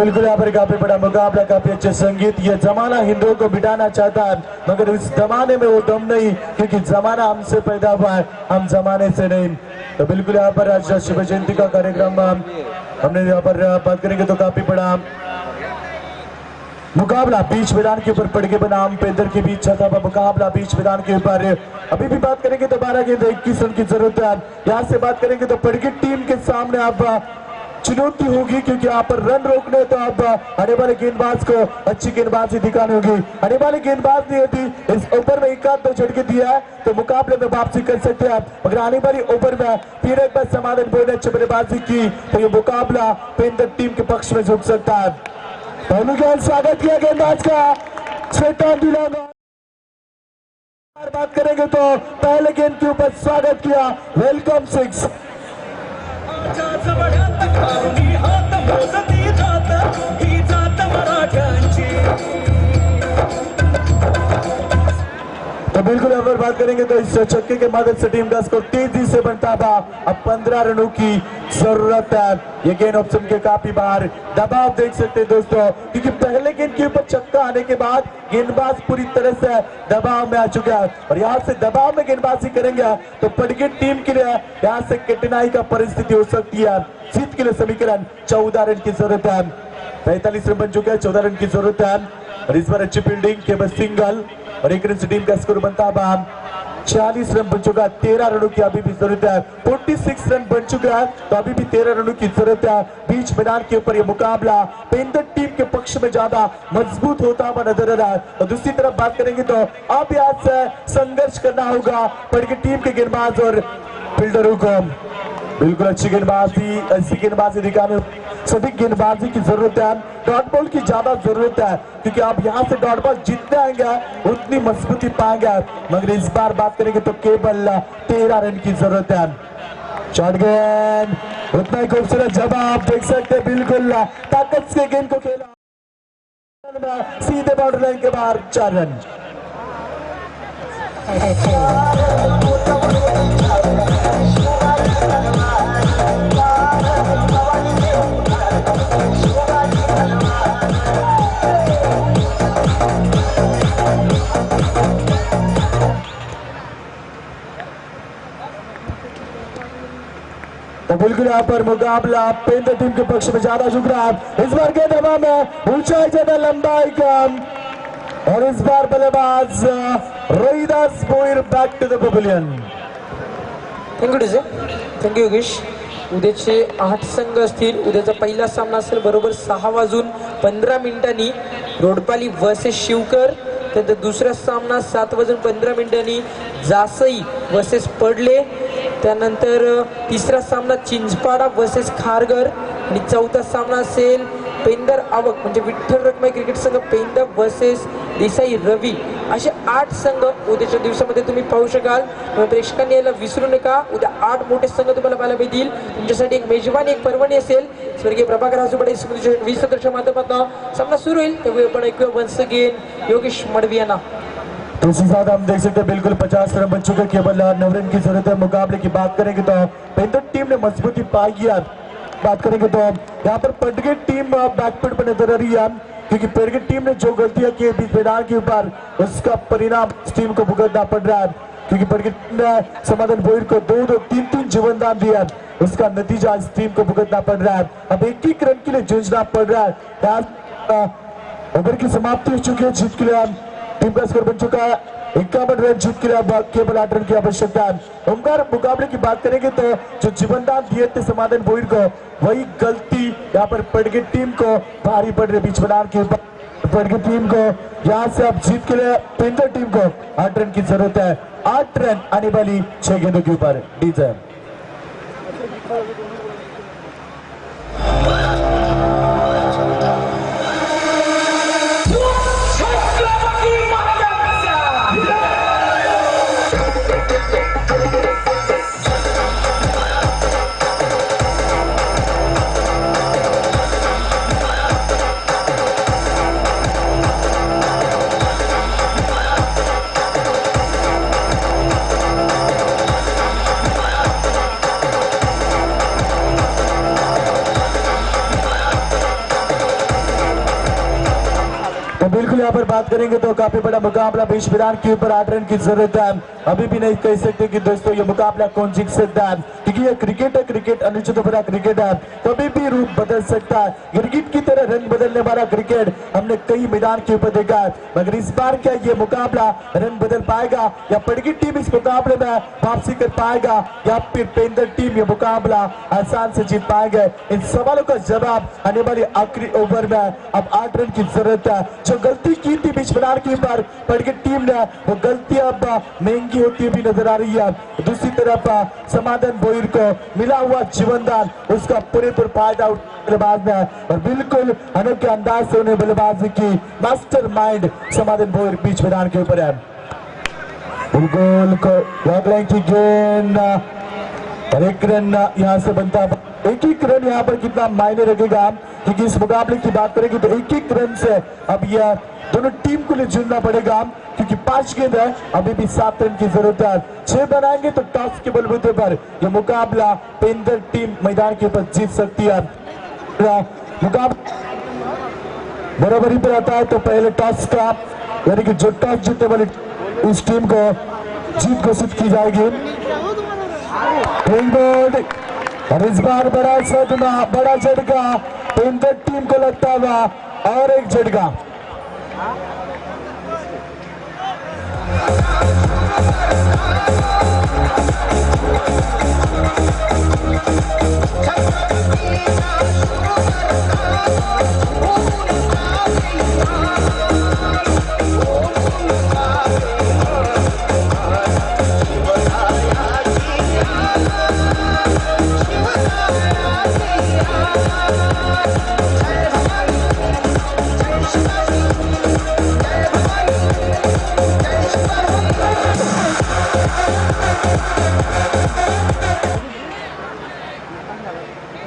बिल्कुल यहाँ पर काफी बड़ा मुकाबला, काफी अच्छे संगीत। ये जमाना हिंदुओं को बिठाना चाहता है, मगर इस जमाने में वो दम नहीं, क्योंकि जमाना हमसे पैदा हुआ है, हम जमाने से नहीं। तो बिल्कुल यहाँ पर आज शिव जयंती का कार्यक्रम हमने यहाँ पर बात करेंगे तो काफी बड़ा मुकाबला बीच मैदान के ऊपर पड़ के बनाम पेंदर के बीच छता हुआ मुकाबला बीच मैदान के ऊपर। अभी भी बात करेंगे तो 12 गेंद 21 रन की जरूरत है। यहाँ से बात करेंगे तो पड़के टीम के सामने अब चुनौती होगी, क्योंकि यहाँ पर रन रोकने तो अब आने वाले गेंदबाज को अच्छी गेंदबाजी दिखानी होगी। आने वाले गेंदबाज ने यदि इस ओवर में एक आध दो झटके दिया है तो मुकाबले में वापसी कर सकते हैं, मगर आने वाली ओवर में फिर एक बार समाधान बोल ने अच्छी बल्लेबाजी की तो ये मुकाबला पेंदर टीम के पक्ष में झुक सकता है। पहली गेंद स्वागत किया गेंदबाज का, छठा दिलाना। बात करेंगे तो पहले गेंद के ऊपर स्वागत किया, वेलकम 6। तो बिल्कुल अगर बात करेंगे तो इस छक्के के मदद से टीम का स्कोर तेजी से बनता था। अब 15 रनों की जरूरत है। ये गेंद ऑप्शन के काफी बाहर, दबाव देख सकते हैं दोस्तों, क्योंकि पहले गेंद के ऊपर छक्का आने के बाद गेंदबाज पूरी तरह से दबाव में आ चुका है और यहाँ से दबाव में गेंदबाजी करेंगे तो पड़के टीम के लिए यहाँ से कठिनाई का परिस्थिति हो सकती है। जीत के लिए समीकरण 14 रन की जरूरत है। 45 रन बन चुके हैं, 14 रन की जरूरत है और इस बार अच्छी फील्डिंग, केवल सिंगल और एक रन से टीम का स्कोर बनता है 40 रन बन चुका है। 13 रनों की अभी भी जरूरत है। 46 रन बन चुका है तो अभी भी 13 रनों की जरूरत है। बीच मैदान के ऊपर यह मुकाबला पेंदर टीम के पक्ष में ज्यादा मजबूत होता हुआ नजर आ रहा है। और दूसरी तरफ बात करेंगे तो अब यहाँ से संघर्ष करना होगा पड़के टीम के गेंदबाज और फील्डरों को। बिल्कुल अच्छी गेंदबाजी, ऐसी गेंदबाजी दिखाने, सटीक गेंदबाजी की जरूरत है। डॉट बॉल की ज्यादा जरूरत है, क्योंकि आप यहाँ से डॉट बॉल जितने आएंगे उतनी मजबूती पाएंगे, मगर इस बार बात करेंगे तो केवल 13 रन की जरूरत है। शॉट गेंद, उतना ही खूबसूरत जवाब देख सकते हैं। बिल्कुल ताकत से गेंद को खेला, सीधे बाउंड्री लाइन के बाहर 4 रन। तो बिल्कुल यहाँ पर मुकाबला पेंदर टीम के पक्ष में ज्यादा झुक रहा है। इस बार गेंद हवा में, ऊंचाई ज्यादा, लंबाई कम और इस बार बल्लेबाज Rohidas Boir back to the pavilion. Thank you DJ, thank you Yogesh. उद्याचे 8 संघ असतील. उद्याचा पहिला सामना असेल बरोबर 6:15 रोडपाली वर्सेस शिवकर. त्यानंतर दुसरा सामना 7:15 जासई वर्सेस पडले. त्यानंतर तिसरा सामना चिंचपाडा वर्सेस खारघर आणि चौथा सामना असेल पेंदर आवक म्हणजे विठ्ठल रखमाई क्रिकेट संघ पेंदर वर्सेस देसाई रवी. असे 8 संघ उद्याच्या दिवसामध्ये तुम्ही पाहू शकाल. त्यामुळे प्रेक्षकांनी यायला विसरू नका. उद्या 8 मोठे संघ तुम्हाला पाहायला मिळतील. तुमच्यासाठी एक मेजवानी, एक पर्वणी असेल. स्वर्गीय प्रभाकर हाजुबडे 20 सदस्य माध्यमातून सामना सुरू होईल. त्यामुळे आपण ऐकूया वन्स अगेन योगेश मडवी यांना. तो इसी साथ हम देख सकते हैं बिल्कुल 50 रन बन चुके, केवल 9 रन की जरूरत है। मुकाबले की बात करेंगे तो पेंदर टीम ने मजबूती पाई है। बात करेंगे तो यहाँ पर पड़के टीम बैकफुट पर नजर आ रही है, क्योंकि पड़के टीम ने जो गलतियां की बीच मैदान के ऊपर उसका परिणाम इस टीम को भुगतना पड़ रहा है। क्योंकि पड़के टीम ने समाधान बोईर को 2-2, 3-3 जीवनदान दिया, उसका नतीजा इस टीम को भुगतना पड़ रहा है। अब 1-1 रन के लिए जूझना पड़ रहा है। ओवर की समाप्ति हो चुकी है। जीत के लिए टीम का स्कोर बन चुका है 51 रन। जीत के लिए केवल 8 रन की आवश्यकता है। ओमकार, मुकाबले की बात करेंगे तो जो जीवनदान दिए थे समाधान बोईर को, वही गलती यहाँ पर पड़के टीम को भारी पड़ रही बीच मैदान के ऊपर। पड़के टीम को यहाँ से अब जीत के लिए पेंदर टीम को 8 रन की जरूरत है। 8 रन आने वाली 6 गेंदों के ऊपर। डीजे पर बात करेंगे तो काफी बड़ा मुकाबला बीच मैदान के ऊपर 8 रन की जरूरत है। अभी भी नहीं कह सकते कि दोस्तों ये मुकाबला कौन जीत सकता है, क्योंकि ये क्रिकेट है, क्रिकेट अनिश्चित बड़ा क्रिकेट है, कभी भी रूप बदल सकता है। क्रिकेट की तरह रंग बदलने वाला क्रिकेट हमने कई मैदान के ऊपर देखा है, मगर इस बार क्या ये मुकाबला रंग बदल पाएगा या पड़गी टीम इस मुकाबले में वापसी कर पाएगा या फिर पेंदर टीम ये मुकाबला आसान से जीत पाएंगे? इन सवालों का जवाब आने वाली आखिरी ओवर में अब 8 रन की जरूरत है। जो गलती की थी बीच मैदान के ऊपर पड़गी टीम ने, वो गलती अब महंगी होती हुई नजर आ रही है। दूसरी तरफ समाधान बोयर को मिला हुआ जीवनदान, उसका पूरेपूर फायदा बल्लेबाज ने और बिल्कुल अनोखे अंदाज से उन्हें बल्लेबाजी की मास्टर माइंड समाधान बोयर बीच मैदान के ऊपर है। बिल्कुल की गेंद और 1 रन यहाँ से बनता है। एक रन यहाँ पर कितना मायने रखेगा, क्योंकि इस मुकाबले की बात करेंगे तो एक रन से अब यह दोनों टीम को लिए जुड़ना पड़ेगा, क्योंकि 5 गेंद है, अभी भी 7 रन की जरूरत है। 6 बनाएंगे तो टॉस के बलबूते पर यह मुकाबला पेंदर टीम मैदान के ऊपर जीत सकती है। मुकाबला बराबरी पर आता है तो पहले टॉस का यानी कि जो टॉस जीतने वाली उस टीम को जीत घोषित की जाएगी। और इस बार बड़ा सदमा, बड़ा झटका पेंदर टीम को लगता हुआ और एक झटका।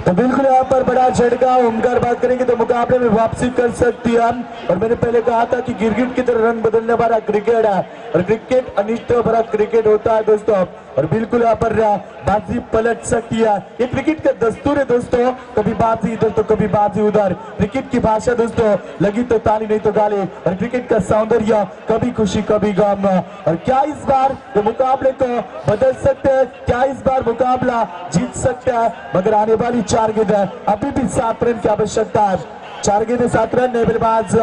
तो बिल्कुल यहाँ पर बड़ा झटका ओमकार बात करेंगे तो मुकाबले में वापसी कर सकती है। और मैंने पहले कहा था कि क्रिकेट की तरह रंग बदलने वाला क्रिकेट है और क्रिकेट अनिष्ट भरा क्रिकेट होता है दोस्तों। और बिल्कुल यहाँ पर बाजी पलट सकती है, ये क्रिकेट का दस्तूर है दोस्तों। कभी बाजी इधर तो कभी बाजी उधर, क्रिकेट की भाषा दोस्तों लगी तो ताली नहीं तो गाली, और क्रिकेट का सौंदर्य कभी खुशी कभी गम। और क्या इस बार ये मुकाबले को बदल सकते हैं, क्या इस बार मुकाबला जीत सकता है? मगर आने वाली 4 गेंद है, अभी भी 7 रन की आवश्यकता है। 4 गेंद 7 रन। बल्लेबाज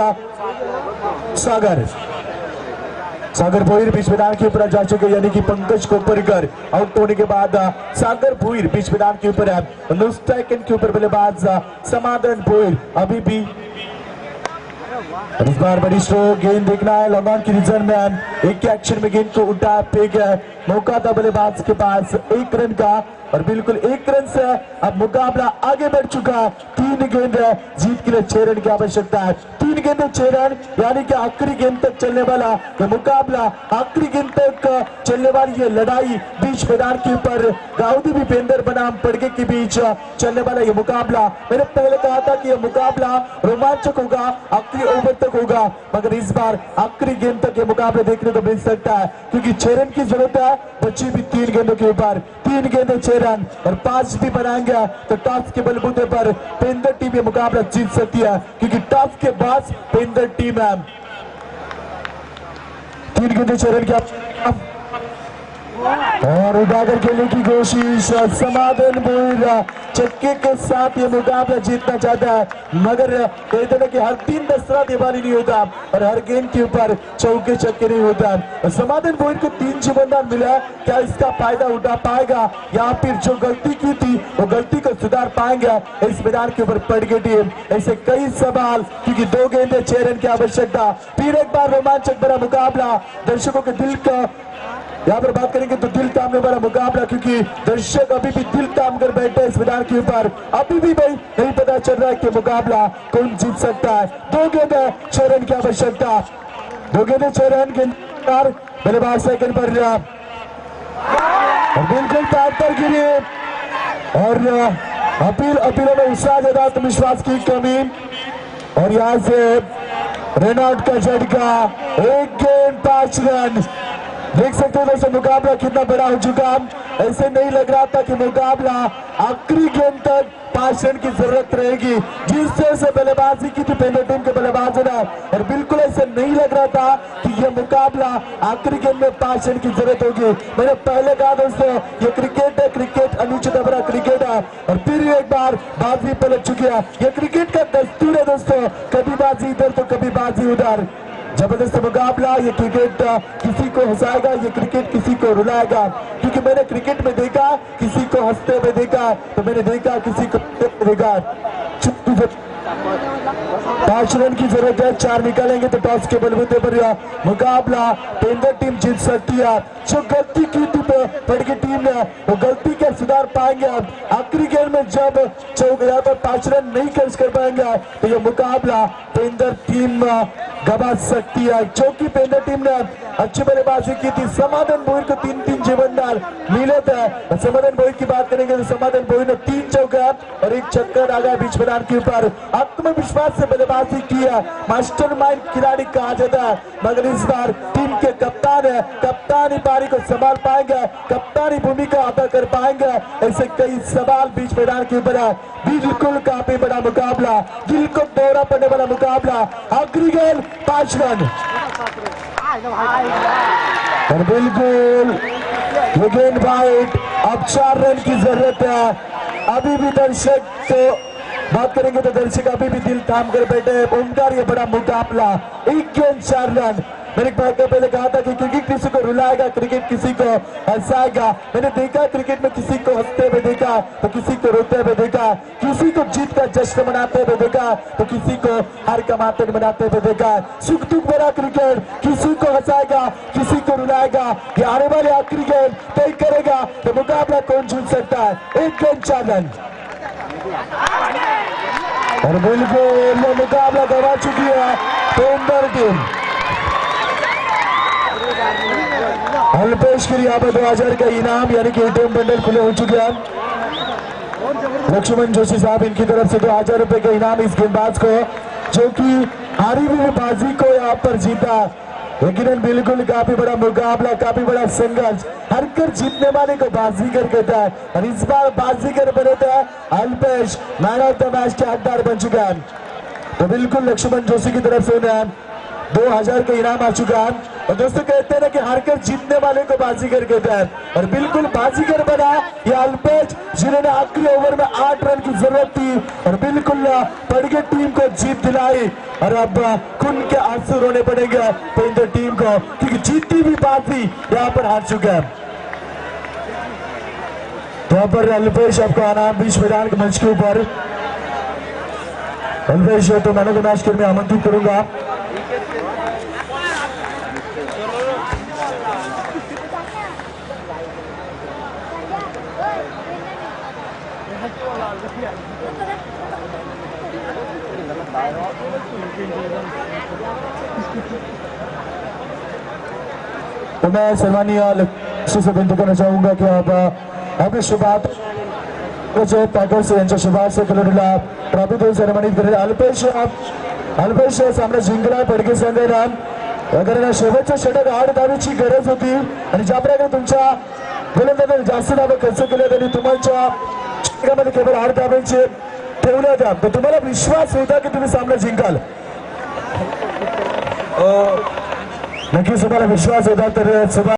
सागर भोईर बीच मैदान के ऊपर जा चुके, यानी कि पंकज कोपरकर आउट होने के बाद सागर भोईर बीच मैदान के ऊपर है। सेकंड के ऊपर बल्लेबाज समाधान भोईर अभी भी। इस बार बड़ी स्लो गेंद देखना है लॉन्ग ऑन की रिजर्व में, एक के एक्शन में गेंद को उठा फेंक मौका था बल्लेबाज के पास 1 रन का। और बिल्कुल 1 रन से अब मुकाबला आगे बढ़ चुका है। 3 गेंद है, जीत के लिए 6 रन की आवश्यकता है। 3 गेंद 6 रन, यानी कि आखिरी गेंद तक चलने वाला ये मुकाबला, आखिरी गेंद तक चलने वाली ये लड़ाई बीच मैदान के ऊपर दाऊदी भी पेंदर बनाम पड़गे के बीच चलने वाला ये मुकाबला। मैंने पहले कहा था कि यह मुकाबला रोमांचक होगा, आखिरी ओवर तक होगा, मगर इस बार आखिरी गेंद तक ये मुकाबला देखने को मिल सकता है, क्योंकि 6 रन की जरूरत है। बची भी 3 गेंदों के ऊपर, 3 गेंद 6 रन और 5 भी बनाएंगे तो टॉस के बलबूते पर पेंदर टीम ये मुकाबला जीत सकती है, क्योंकि टॉस के बाद पेंदर टीम है। 3 गेंद 6 रन की और उजागर खेलने की कोशिश, समाधान बोल चक्के के साथ ये मुकाबला जीतना चाहता है, मगर कहते हैं कि हर 3 दसरा दिवाली नहीं होता और हर गेंद के ऊपर चौके छक्के नहीं होता। समाधान बोल को 3 जीवनदान मिला, क्या इसका फायदा उठा पाएगा या फिर जो गलती की थी वो गलती को सुधार पाएंगे इस मैदान के ऊपर पड़ गई टीम? ऐसे कई सवाल, क्योंकि 2 गेंदे 6 रन की आवश्यकता। फिर एक बार रोमांचक बड़ा मुकाबला, दर्शकों के दिल का यहाँ पर बात करेंगे तो दिल थामने वाला मुकाबला, क्योंकि दर्शक अभी भी दिल थाम कर बैठे इस मैदान के ऊपर। अभी भी भाई नहीं पता चल रहा है कि मुकाबला कौन जीत सकता है। 2 गेंद 6 रन की आवश्यकता, 2 गेंद 6 रन के बल्लेबाज सेकंड पर बिल्कुल पैर पर गिरे और अपीलों में उत्साह आत्मविश्वास की कमी और यहाँ से रन आउट का झटका। 1 गेंद 5 रन, देख सकते हो दोस्तों मुकाबला कितना बड़ा हो चुका। ऐसे नहीं लग रहा था कि मुकाबला आखिरी गेंद तक 5 रन की जरूरत रहेगी। जिस तरह से बल्लेबाजी की थी पहले टीम के बल्लेबाजों ने, और बिल्कुल ऐसे नहीं लग रहा था कि यह मुकाबला आखिरी गेंद में 5 रन की जरूरत होगी। मैंने पहले कहा दोस्तों ये क्रिकेट है, क्रिकेट अनुचित बड़ा क्रिकेट है, और फिर एक बार बाजी पलट चुकी है। ये क्रिकेट का दस्तूर है दोस्तों, कभी बाजी इधर तो कभी बाजी उधर। जबरदस्त मुकाबला। ये क्रिकेट किसी को हंसाएगा, ये क्रिकेट किसी को रुलाएगा, क्योंकि मैंने क्रिकेट में देखा किसी को हंसते हुए देखा, तो मैंने देखा किसी को देखा। 5 रन की जरूरत है, 4 निकालेंगे तो टॉस के बलबूते पर यह मुकाबला पेंदर टीम जीत सकती है। जो गलती की थी पड़गी टीम ने, वो गलती के सुधार पाएंगे। आखिरी गेंद में जब यहाँ पर 5 रन नहीं खर्च कर पाएंगे तो यह मुकाबला पेंदर टीम गवा सकती है। चौकी पेंदर टीम ने अच्छी बल्लेबाजी की थी। समाधान बोइर को 3-3 जीवनदार मिले थे। समाधान बोइर की बात करेंगे तो समाधान बोइर ने 3 चौका और 1 छक्का दागा बीच मैदान के ऊपर। आत्मविश्वास से बल्लेबाजी की है, मास्टरमाइंड खिलाड़ी कहा जाता है, मगर इस बार टीम के कप्तान है, कप्तानी पारी को संभाल पाएंगे, कप्तानी भूमिका अदा कर पाएंगे, ऐसे कई सवाल बीच मैदान के ऊपर है। बिल्कुल काफी बड़ा मुकाबला, दिल को दौरा पड़ने वाला मुकाबला। आखिरी गेंद 5 रन और बिल्कुल ये गेंद वाइड। अब 4 रन की जरूरत है। अभी भी दर्शक तो बात करेंगे तो दर्शक अभी भी दिल थाम कर बैठे। ओमकार ये बड़ा मुकाबला, 1 गेंद 4 रन। मैंने पहले कहा था कि क्रिकेट किसी को रुलाएगा, क्रिकेट किसी को हंसाएगा। मैंने देखा क्रिकेट में किसी को हंसते हुए देखा तो किसी को रोते हुए देखा, किसी को जीत का जश्न मनाते हुए देखा तो किसी को हार का मातम मनाते हुए देखा। सुख दुख भरा क्रिकेट, किसी को हंसाएगा किसी को रुलाएगा। ये आने वाले आखिरी गेंद तय करेगा तो मुकाबला कौन जीत सकता है। 1 गेंद 4 रन और बिल्कुल ये मुकाबला गवा चुकी है पेंदर टीम। अल्पेश के लिए यहाँ पर 2000 का इनाम यानी कि एटीएम बंडल खुले हो चुके हैं। लक्ष्मण जोशी साहब इनकी तरफ से 2000 रुपए का इनाम इस गेंदबाज को, जो कि हारी हुई बाजी को यहाँ पर जीता। लेकिन बिल्कुल काफी बड़ा मुकाबला, काफी बड़ा संघर्ष। हर कर जीतने वाले को बाजीगर कहता है, और इस बार बाजीगर बने थे Alpesh, man of the match के हकदार बन चुका है। तो बिल्कुल लक्ष्मण जोशी की तरफ से उन्हें 2000 का इनाम आ चुका है। और दोस्तों कहते हैं कि हार कर जीतने वाले को बाजीगर कहता है, और बिल्कुल बाजीगर बना ये अल्पेश, जिन्होंने आखिरी ओवर में 8 रन की जरूरत थी और बिल्कुल पड़गे टीम को जीत दिलाई। और अब खून के आंसू रोने पड़ेंगे पेंदर टीम को, क्योंकि जीती हुई बाजी यहाँ पर हार चुका है। तो यहाँ पर अल्पेश आपका इनाम बीच मैदान के मंच के ऊपर। अल्पेश तो मैंने तो मैच में आमंत्रित करूंगा। तो मैं सम्मानीय से विनंती करना चाहूंगा कि आप आपले शुभात पैकर्स यांच्या शुभार्थ कलरला ट्रॉफी देऊन सन्मानित करेल। अल्पेश सामना जिंकला पडके संघाला, कारण शेवटच्या षटक 8 धावेची गरज होती, आणि ज्या प्रकारे तुमच्या गोलंदाजाने जास्त धावा खर्च केल्या त्यांनी तुमच्या षटकामध्ये केवळ 8 धावांचे ठेवल्या होत्या, तर तुम्हाला विश्वास होता की तुम्ही सामना जिंकाल? नक्कीच तुम्हाला विश्वास होता तर